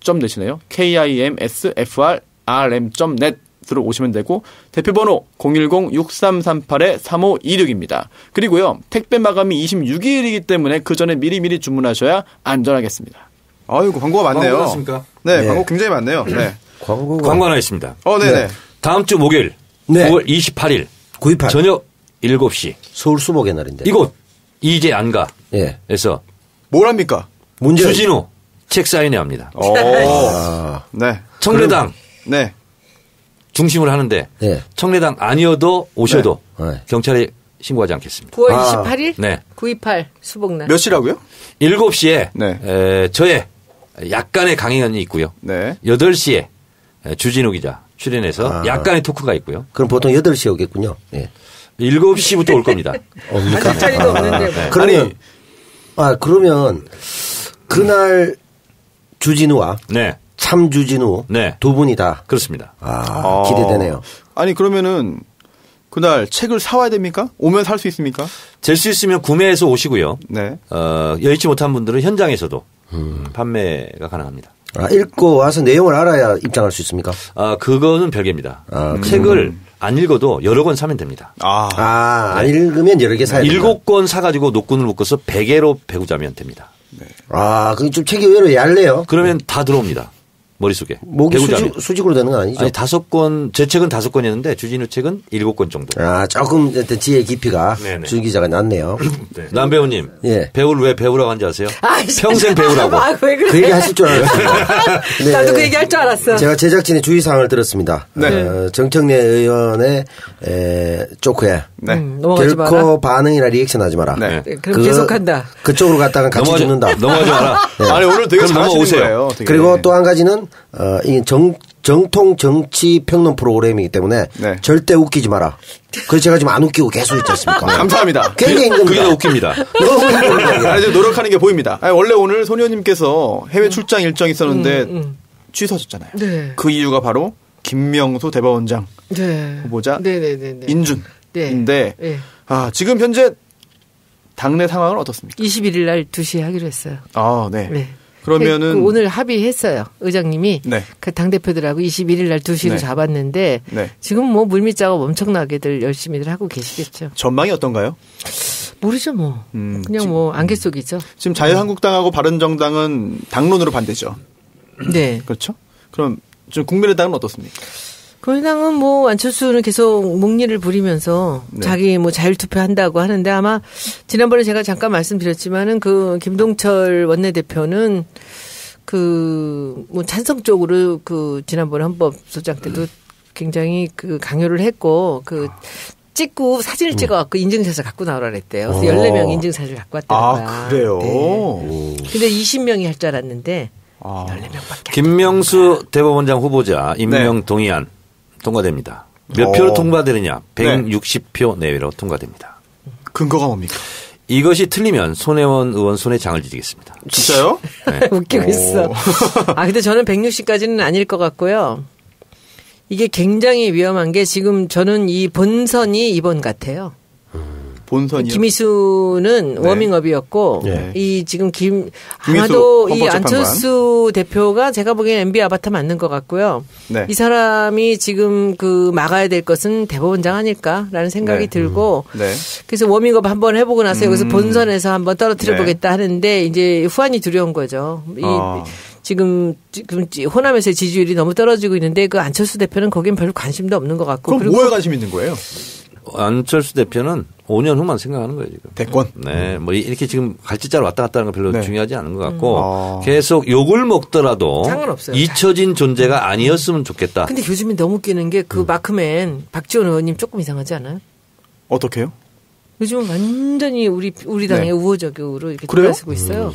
.net이네요. kimsfrm.net으로 오시면 되고 대표번호 010-6338-3526입니다. 그리고요. 택배 마감이 26일이기 때문에 그 전에 미리미리 주문하셔야 안전하겠습니다. 아이고 광고가 많네요. 광고가 네, 네, 광고 굉장히 많네요. 네. 광고 하나 있습니다. 네네. 네. 다음 주 목요일 9월 28일 9.28 저녁 7시 서울 수목의 날인데 이곳 이제 안가에서 뭘 합니까? 주진우 책 사인회 합니다. 네. 청래당 네. 중심으로 하는데 청래당 아니어도 오셔도 경찰에 신고하지 않겠습니다. 9월 28일? 네. 9.28 수복날. 몇 시라고요? 7시에 저의 약간의 강연이 있고요. 네. 8시에 주진우 기자 출연해서 약간의 토크가 있고요. 그럼 보통 8시에 오겠군요. 예. 7시부터 올 겁니다. 옵니까? 한 자리도 없는데. 네. 그러면 그날 주진우와 네. 참 주진우 네. 두 분이 다 그렇습니다. 기대되네요. 아니 그러면은 그날 책을 사와야 됩니까? 오면 살 수 있습니까? 될 수 있으면 구매해서 오시고요. 네. 여의치 못한 분들은 현장에서도 판매가 가능합니다. 읽고 와서 내용을 알아야 입장할 수 있습니까? 그거는 별개입니다. 책을 안 읽어도 여러 권 사면 됩니다. 안 읽으면 여러 개 사야 된다. 7권 사가지고 노끈을 묶어서 베개로 배우자면 됩니다. 네. 그게 좀 책이 의외로 얇네요. 그러면 다 들어옵니다. 머릿속에. 목이 수직으로 되는 건 아니죠? 아니, 5권, 제 책은 5권이었는데 주진우 책은 7권 정도. 조금 지혜의 깊이가 네네. 주 기자가 낮네요. 네. 남 배우님. 예. 배우를 왜 배우라고 한지 아세요? 평생 배우라고. 왜 그래? 그 얘기 하실 줄 알았어요. 네. 나도 그 얘기 할 줄 알았어. 제가 제작진의 주의사항을 들었습니다. 네. 정청래 의원의 조크에 넘어가지 결코 마라. 반응이나 리액션 하지 마라. 네. 그럼 계속한다. 그쪽으로 갔다가 같이 죽는다. 넘어가지 마라. 네. 아니 오늘 되게 그럼 잘하시는 넘어오세요. 거예요. 되게. 그리고 또 한 가지는 이 정통 정치 평론 프로그램이기 때문에 네. 절대 웃기지 마라. 그래서 제가 지금 안 웃기고 계속 있지 않습니까? 감사합니다. 굉장히 힘듭니다. 그게 더 웃깁니다. 너무 힘듭니다. 아니, 노력하는 게 보입니다. 아니, 원래 오늘 손 의원님께서 해외 출장 일정이 있었는데 취소하셨잖아요. 네. 그 이유가 바로 김명수 대법원장 네. 후보자 네네네. 인준인데 네. 지금 현재 당내 상황은 어떻습니까? 21일 날 2시에 하기로 했어요. 네. 네. 그러면은 오늘 합의했어요. 의장님이 네. 그 당대표들하고 21일 날 2시를 네. 잡았는데 네. 지금 뭐 물밑 작업 엄청나게들 열심히들 하고 계시겠죠. 전망이 어떤가요? 모르죠 뭐. 그냥 뭐 안개 속이죠. 지금 자유한국당하고 바른정당은 당론으로 반대죠. 네. 그렇죠? 그럼 좀 국민의당은 어떻습니까? 국민의당은 뭐 안철수는 계속 목리를 부리면서 네. 자기 뭐 자율투표 한다고 하는데 아마 지난번에 제가 잠깐 말씀드렸지만은 그 김동철 원내대표는 그 뭐 찬성 쪽으로 그 지난번에 헌법소장 때도 굉장히 그 강요를 했고 그 찍고 사진을 찍어갖고 인증샷을 갖고 나오라 그랬대요. 그래서 14명 인증샷을 갖고 왔다는 거야. 그래요? 네. 근데 20명이 할 줄 알았는데 14명밖에 김명수 대법원장 후보자 임명 동의안 통과됩니다. 몇 표로 통과되느냐? 160표 내외로 통과됩니다. 근거가 뭡니까? 이것이 틀리면 손혜원 의원 손에 장을 지지겠습니다. 진짜요? 네. 웃기고 있어. 근데 저는 160까지는 아닐 것 같고요. 이게 굉장히 위험한 게 지금 저는 이 본선이 이번 같아요. 본선이요? 김희수는 워밍업이었고 네. 이 지금 아마도 이 헌법재판관. 안철수 대표가 제가 보기엔 MB 아바타 맞는 것 같고요. 네. 이 사람이 지금 그 막아야 될 것은 대법원장 아닐까라는 생각이 네. 들고 네. 그래서 워밍업 한번 해보고 나서 여기서 본선에서 한번 떨어뜨려 네. 보겠다 하는데 이제 후환이 두려운 거죠. 지금 호남에서의 지지율이 너무 떨어지고 있는데 그 안철수 대표는 거긴 별로 관심도 없는 것 같고. 그럼 그리고 뭐에 관심 있는 거예요? 안철수 대표는 5년 후만 생각하는 거예요, 지금. 대권? 네. 뭐 이렇게 지금 갈짓자로 왔다 갔다 하는 건 별로 네. 중요하지 않은 것 같고 계속 욕을 먹더라도 상관없어요. 잊혀진 존재가 아니었으면 좋겠다. 근데 요즘에 너무 웃기는 게 그 마크맨 박지원 의원님 조금 이상하지 않아요? 어떻게요? 요즘은 완전히 우리 당의 네. 우호적으로 이렇게 그래요? 돌아서고 있어요.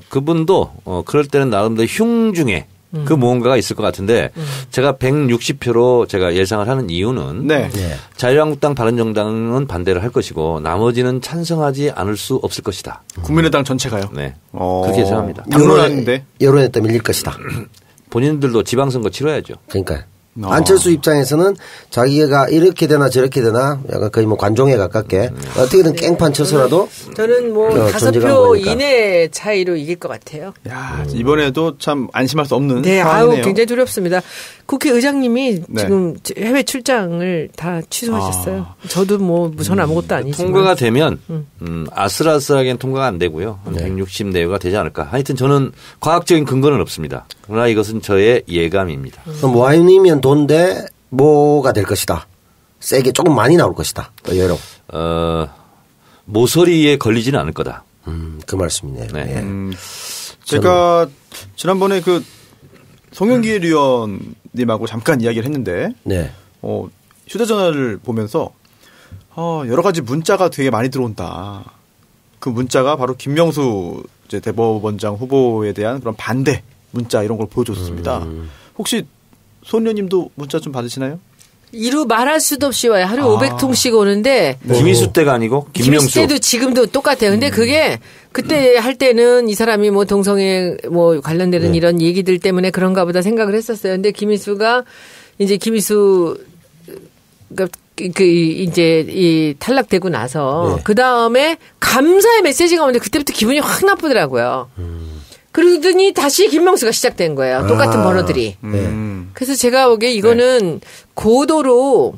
그분도 그럴 때는 나름대로 흉중에 그 무언가가 있을 것 같은데 제가 160표로 제가 예상을 하는 이유는 네. 자유한국당 바른정당은 반대를 할 것이고 나머지는 찬성하지 않을 수 없을 것이다. 국민의당 전체가요? 네. 그렇게 예상합니다. 당론하는데 여론에 따라 밀릴 것이다. 본인들도 지방선거 치러야죠. 그러니까 안철수 입장에서는 자기가 이렇게 되나 저렇게 되나 약간 거의 뭐 관종에 가깝게 어떻게든 깽판 쳐서라도 저는 뭐 존재감 5표 보이니까. 이내 차이로 이길 것 같아요. 야, 이번에도 참 안심할 수 없는 네, 상황이네요. 굉장히 두렵습니다. 국회의장님이 네. 지금 해외 출장을 다 취소하셨어요. 저도 뭐 전 아무것도 아니지만. 통과가 되면 아슬아슬하게는 통과가 안 되고요. 한 160 내외가 되지 않을까. 하여튼 저는 과학적인 근거는 없습니다. 그러나 이것은 저의 예감입니다. 그럼 와인이면 돈데 뭐가 될 것이다. 세게 조금 많이 나올 것이다. 의외로. 모서리에 걸리지는 않을 거다. 그 말씀이네요. 네. 예. 제가 지난번에 그 송영길 의원님하고 잠깐 이야기를 했는데 네. 휴대전화를 보면서 여러 가지 문자가 되게 많이 들어온다. 그 문자가 바로 김명수 이제 대법원장 후보에 대한 그런 반대 문자 이런 걸 보여줬습니다. 혹시 손 의원님도 문자 좀 받으시나요? 이루 말할 수도 없이 와요. 하루에 500통씩 오는데. 김희수 때가 아니고 김명수. 김희수 때도 지금도 똑같아요. 근데 그게 그때 할 때는 이 사람이 뭐 동성애 뭐 관련되는 이런 얘기들 때문에 그런가 보다 생각을 했었어요. 근데 김희수가 이제 이제 이 탈락되고 나서 그 다음에 감사의 메시지가 오는데 그때부터 기분이 확 나쁘더라고요. 그러더니 다시 김명수가 시작된 거예요. 똑같은 번호들이. 그래서 제가 보기에 이거는 고도로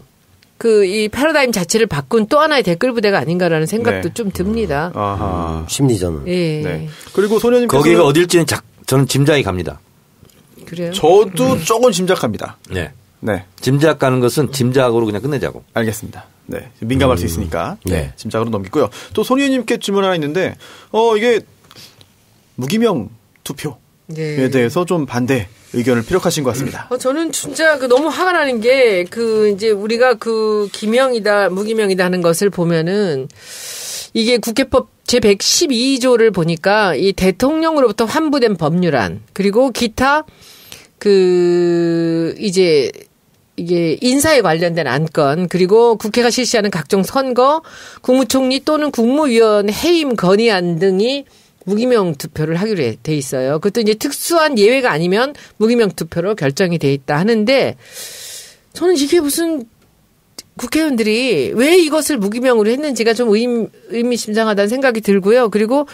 이 패러다임 자체를 바꾼 또 하나의 댓글 부대가 아닌가라는 생각도 좀 듭니다. 심리전. 예. 네. 그리고 소녀님께서 거기가 어딜지는 저는 짐작이 갑니다. 그래요? 저도 조금 짐작합니다. 네. 네. 짐작 가는 것은 짐작으로 그냥 끝내자고. 알겠습니다. 네. 민감할 수 있으니까. 네. 짐작으로 넘기고요. 또 손 의원님께 질문 하나 있는데, 이게 무기명 투표에 대해서 좀 반대 의견을 피력하신 것 같습니다. 저는 진짜 너무 화가 나는 게 이제 우리가 기명이다, 무기명이다 하는 것을 보면은 이게 국회법 제112조를 보니까 이 대통령으로부터 환부된 법률안 그리고 기타 이제 이게 인사에 관련된 안건 그리고 국회가 실시하는 각종 선거, 국무총리 또는 국무위원 해임 건의안 등이 무기명 투표를 하기로 돼 있어요. 그것도 이제 특수한 예외가 아니면 무기명 투표로 결정이 돼 있다 하는데 저는 이게 무슨 국회의원들이 왜 이것을 무기명으로 했는지가 좀 의미심장하다는 생각이 들고요. 그리고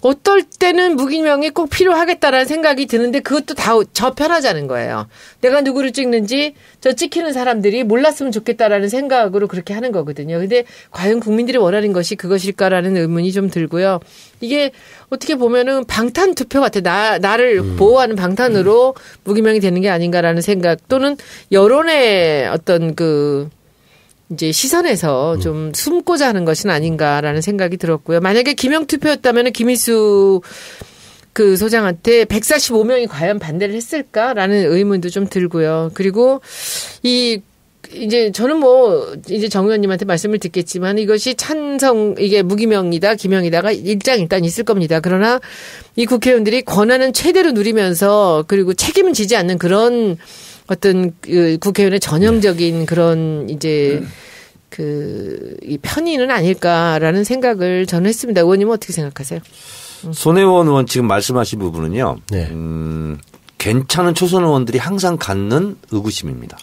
어떨 때는 무기명이 꼭 필요하겠다라는 생각이 드는데 그것도 다 저편하자는 거예요. 내가 누구를 찍는지 저 찍히는 사람들이 몰랐으면 좋겠다라는 생각으로 그렇게 하는 거거든요. 근데 과연 국민들이 원하는 것이 그것일까라는 의문이 좀 들고요. 이게 어떻게 보면은 방탄 투표 같아. 나를 보호하는 방탄으로 무기명이 되는 게 아닌가라는 생각 또는 여론의 어떤 이제 시선에서 좀 숨고자 하는 것은 아닌가라는 생각이 들었고요. 만약에 기명 투표였다면 김희수 소장한테 145명이 과연 반대를 했을까라는 의문도 좀 들고요. 그리고 이제 저는 이제 정 의원님한테 말씀을 듣겠지만 이것이 이게 무기명이다, 기명이다가 일단 있을 겁니다. 그러나 이 국회의원들이 권한은 최대로 누리면서 그리고 책임은 지지 않는 그런 어떤 국회의원의 전형적인 그런 이제 이 편의는 아닐까라는 생각을 저는 했습니다. 의원님은 어떻게 생각하세요? 손혜원 의원 지금 말씀하신 부분은요. 괜찮은 초선 의원들이 항상 갖는 의구심입니다.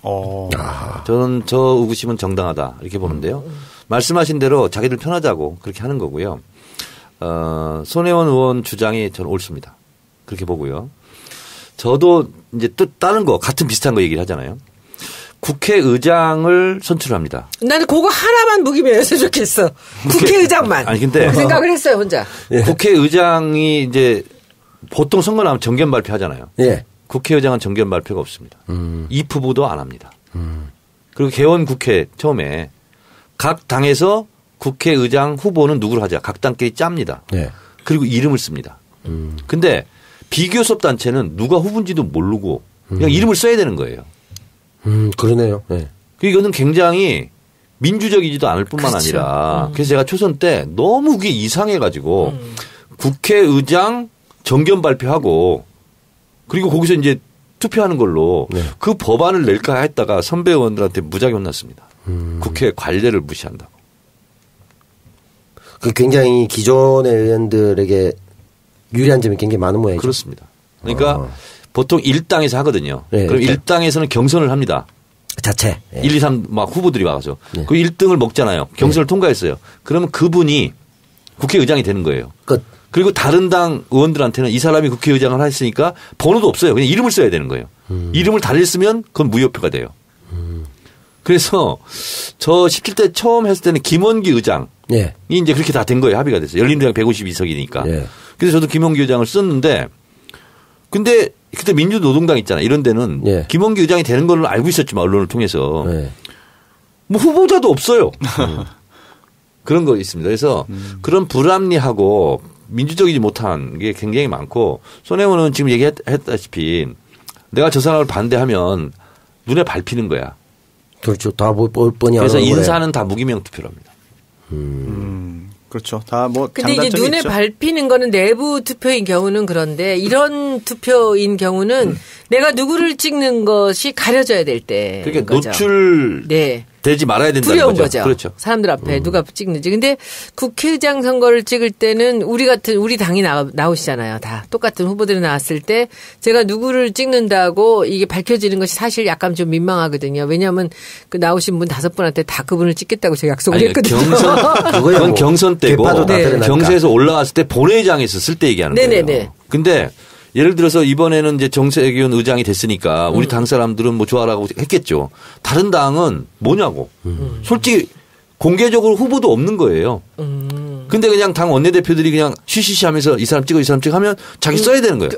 저는 저 의구심은 정당하다 이렇게 보는데요. 말씀하신 대로 자기들 편하자고 그렇게 하는 거고요. 손혜원 의원 주장이 저는 옳습니다. 그렇게 보고요. 저도 이제 또 다른 거 같은 비슷한 거 얘기를 하잖아요. 국회의장을 선출합니다. 나는 그거 하나만 무기명이었으면 좋겠어. 국회의장만. 아니 근데 그 생각을 했어요 혼자. 국회의장이 이제 보통 선거 나면 정견 발표하잖아요. 예. 국회의장은 정견 발표가 없습니다. 입후보도 안 합니다. 그리고 개원 국회 처음에 각 당에서 국회의장 후보는 누구를 하자. 각 당끼리 짭니다. 예. 그리고 이름을 씁니다. 근데 비교섭 단체는 누가 후보인지도 모르고 그냥 이름을 써야 되는 거예요. 그러네요. 네. 이거는 굉장히 민주적이지도 않을 뿐만 아니라 그래서 제가 초선 때 너무 그게 이상해가지고 국회의장 정견 발표하고 그리고 거기서 이제 투표하는 걸로 그 법안을 낼까 했다가 선배 의원들한테 무지하게 혼났습니다. 국회 관례를 무시한다고. 굉장히 기존의 의원들에게 유리한 점이 굉장히 많은 모양이죠. 그렇습니다. 그러니까 보통 1당에서 하거든요. 네, 그럼 1당에서는 경선을 합니다. 자체. 1, 2, 3 막 후보들이 와서. 그 1등을 먹잖아요. 경선을 통과했어요. 그러면 그분이 국회의장이 되는 거예요. 그리고 다른 당 의원들한테는 이 사람이 국회의장을 했으니까 번호도 없어요. 그냥 이름을 써야 되는 거예요. 이름을 달리 쓰면 그건 무효표가 돼요. 그래서 저 17대 처음 했을 때는 김원기 의장이 이제 그렇게 다 된 거예요. 합의가 됐어요. 열린우리당 152석이니까. 그래서 저도 김원기 의장을 썼는데 근데 그때 민주노동당 있잖아요. 이런 데는 김원기 의장이 되는 걸로 알고 있었지만 언론을 통해서 뭐 후보자도 없어요. 그런 거 있습니다. 그래서 그런 불합리하고 민주적이지 못한 게 굉장히 많고 손혜원은 지금 얘기했다시피 내가 저 사람을 반대하면 눈에 밟히는 거야. 그렇죠. 다 뻔히 그래서 인사는 다 무기명 투표로 합니다. 그렇죠. 다 뭐 근데 이제 장단점이 눈에 있죠. 밟히는 거는 내부 투표인 경우는 그런데 이런 투표인 경우는 내가 누구를 찍는 것이 가려져야 될 때. 그러니까 노출 네. 되지 말아야 된다는 두려운 거죠. 그렇죠. 사람들 앞에 누가 찍는지. 근데 국회의장 선거를 찍을 때는 우리 당이 나오시잖아요. 다 똑같은 후보들이 나왔을 때 제가 누구를 찍는다고 이게 밝혀지는 것이 사실 약간 좀 민망하거든요. 왜냐하면 그 나오신 분 5분한테 다 그분을 찍겠다고 제가 약속을 했거든요. 그건 경선 때고 네. 경세에서 올라왔을 때 본회의장에 있었을 때 얘기하는 거예요. 네네네. 근데 예를 들어서 이번에는 이제 정세균 의장이 됐으니까 우리 당 사람들은 뭐 좋아라고 했겠죠. 다른 당은 뭐냐고. 솔직히 공개적으로 후보도 없는 거예요. 근데 그냥 당 원내대표들이 그냥 쉬쉬쉬 하면서 이 사람 찍어 하면 자기 써야 되는 거예요.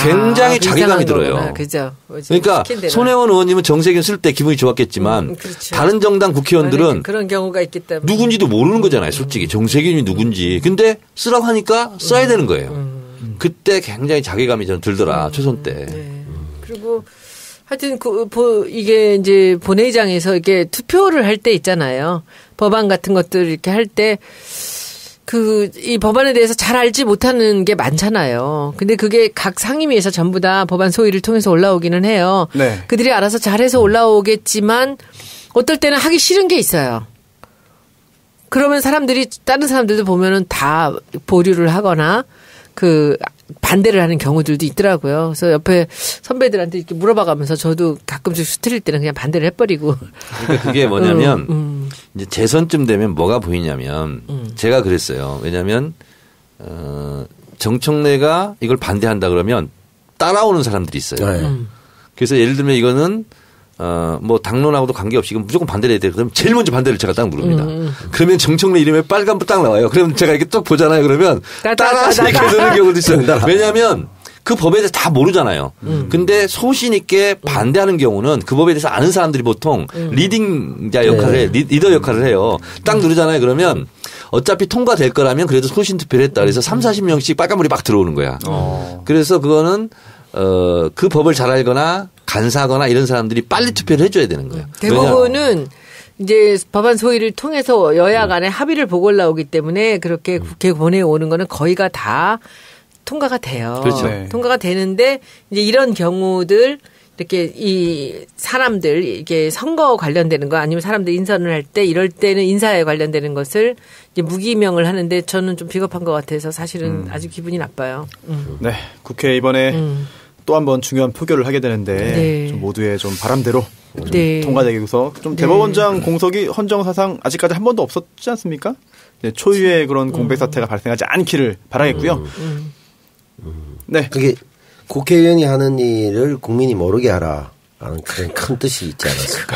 굉장히 자괴감이 들어요. 그죠. 그러니까 손혜원 의원님은 정세균 쓸 때 기분이 좋았겠지만 그렇죠. 다른 정당 국회의원들은 그런 경우가 있기 때문에 누군지도 모르는 거잖아요. 솔직히 정세균이 누군지. 근데 쓰라고 하니까 써야 되는 거예요. 그때 굉장히 자괴감이 저는 들더라. 초선 때. 네. 그리고 하여튼 이게 이제 본회의장에서 이렇게 투표를 할 때 있잖아요. 법안 같은 것들 이렇게 할 때 이 법안에 대해서 잘 알지 못하는 게 많잖아요. 근데 그게 각 상임위에서 전부 다 법안 소위를 통해서 올라오기는 해요. 네. 그들이 알아서 잘해서 올라오겠지만 어떨 때는 하기 싫은 게 있어요. 그러면 다른 사람들도 보면은 다 보류를 하거나 반대를 하는 경우들도 있더라고요. 그래서 옆에 선배들한테 이렇게 물어봐가면서 저도 가끔씩 수틀릴 때는 그냥 반대를 해버리고. 그러니까 그게 뭐냐면 이제 재선쯤 되면 뭐가 보이냐면 제가 그랬어요. 왜냐하면 정청래가 이걸 반대한다 그러면 따라오는 사람들이 있어요. 그래서 예를 들면 이거는 뭐 당론하고도 관계없이 이건 무조건 반대를 해야 돼. 그러면 제일 먼저 반대를 제가 딱 누릅니다. 그러면 정청래 이름에 빨간 딱 나와요. 그러면 제가 이렇게 딱 보잖아요. 그러면 따라서 이렇게 되는 경우도 있어요. 왜냐하면 그 법에 대해서 다 모르잖아요. 근데 소신 있게 반대하는 경우는 그 법에 대해서 아는 사람들이 보통 리딩자 역할을 리더 역할을 해요. 딱 누르잖아요. 그러면 어차피 통과될 거라면 그래도 소신 투표를 했다. 그래서 30-40명씩 빨간불이 막 들어오는 거야. 그래서 그거는 그 법을 잘 알거나 간사하거나 이런 사람들이 빨리 투표를 해줘야 되는 거예요. 대부분은 이제 법안 소위를 통해서 여야 간에 합의를 보고 올라오기 때문에 그렇게 국회에 보내오는 거는 거의가 다 통과가 돼요. 그렇죠. 네. 통과가 되는데 이제 이런 경우들 이렇게 이 사람들 이게 선거 관련되는 거 아니면 사람들 인선을 할 때 이럴 때는 인사에 관련되는 것을 이제 무기명을 하는데 저는 좀 비겁한 것 같아서 사실은 아주 기분이 나빠요. 네, 국회 이번에 또 한 번 중요한 표결을 하게 되는데 네. 좀 모두의 좀 바람대로 네. 통과되기 위해서 좀 대법원장 공석이 헌정사상 아직까지 한 번도 없었지 않습니까? 네, 초유의 그런 공백 사태가 발생하지 않기를 바라겠고요. 네, 그게 국회의원이 하는 일을 국민이 모르게 하라. 라는 그런 큰 뜻이 있지 않았을까.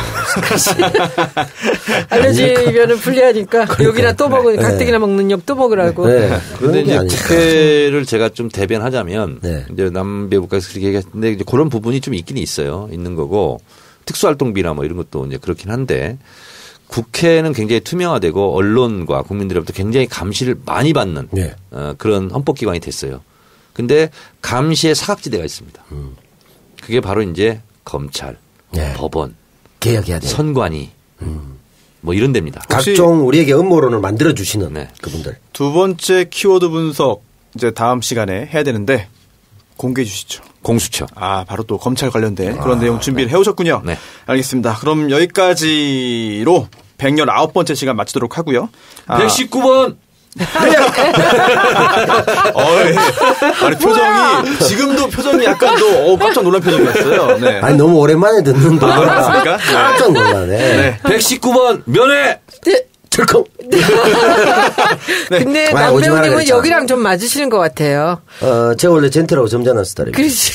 알려지면은 불리하니까 욕이나 또 먹으니 가뜩이나 먹는 욕 또 먹으라고. 네. 그런데 이제 아닐까. 국회를 제가 좀 대변하자면 네. 이제 남배부까지 그렇게 얘기했는데 이제 그런 부분이 좀 있긴 있어요. 있는 거고 특수활동비나 뭐 이런 것도 이제 그렇긴 한데 국회는 굉장히 투명화되고 언론과 국민들로부터 굉장히 감시를 많이 받는 네. 그런 헌법기관이 됐어요. 근데 감시의 사각지대가 있습니다. 그게 바로 이제 검찰, 네. 법원, 개혁해야 돼. 선관위 뭐 이런 데입니다. 각종 우리에게 음모론을 만들어 주시는 네. 그분들. 두 번째 키워드 분석 이제 다음 시간에 해야 되는데 공개해 주시죠. 공수처. 아, 바로 또 검찰 관련된 그런 내용 준비를 해오셨군요. 네. 알겠습니다. 그럼 여기까지로 119번째 시간 마치도록 하고요. 119번. 아니 표정이 지금도 표정이 약간 또 깜짝 놀란 표정이었어요. 네. 아니 너무 오랜만에 듣는 그렇습니까? 깜짝 놀라네. 네. 119번 면회. 들컥. 근데 아, 오지 마라 남배우님은 그랬잖아. 여기랑 좀 맞으시는 것 같아요. 제가 원래 젠틀하고 점잖은 스타일입니다. 그렇지.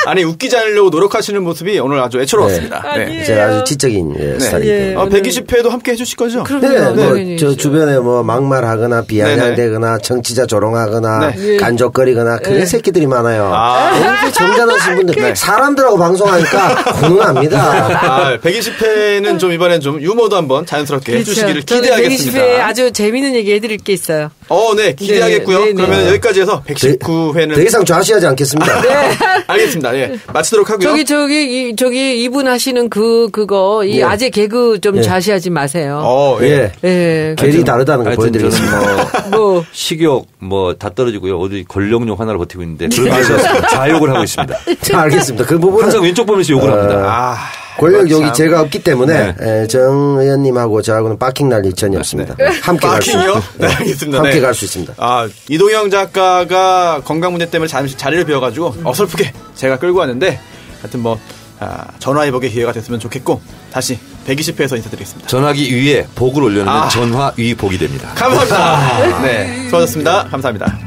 아니 웃기지 않으려고 노력하시는 모습이 오늘 아주 애처로웠습니다. 네. 아니에요. 제가 아주 지적인 스타일이기 때문에. 120회도 함께 해주실 거죠? 그럼요. 네, 저 주변에 뭐 막말하거나 비아냥대거나 정치자 조롱하거나 간족거리거나 그런 새끼들이 많아요. 굉장히 점잖으신 분들. 사람들하고 방송하니까 훈훈합니다. 120회는 좀 이번엔 좀 유머도 한번 자연스럽게 해주시기를 저는 기대하겠습니다. 120회에 아주 재미있는 얘기 해드릴 게 있어요. 네, 기대하겠고요. 네. 그러면 여기까지 해서 119회는. 더 이상 좌시하지 않겠습니다. 네. 알겠습니다. 예. 마치도록 하고요. 저기 이분 하시는 그거, 이 아재 개그 좀 좌시하지 마세요. 예. 예. 결이 다르다는 걸 보여드리겠습니다. 식욕 다 떨어지고요. 어디 권력욕 하나를 버티고 있는데 그러면서 좌욕을 하고 있습니다. 자, 알겠습니다. 그 부분은 항상 왼쪽 보면서 욕을 합니다. 권력욕이 제가 없기 때문에 정 의원님하고 저하고는 빠킹 날 일전이 없습니다. 함께 갈 수 있습니다. 네, 알겠습니다. 함께 갈 수 있습니다. 이동영 작가가 건강 문제 때문에 잠시 자리를 비워가지고 어설프게 제가 끌고 왔는데 하여튼 전화위복의 기회가 됐으면 좋겠고 다시 120회에서 인사드리겠습니다. 전화기 위에 복을 올려놓으면 전화위복이 됩니다. 감사합니다. 네, 수고하셨습니다. 감사합니다.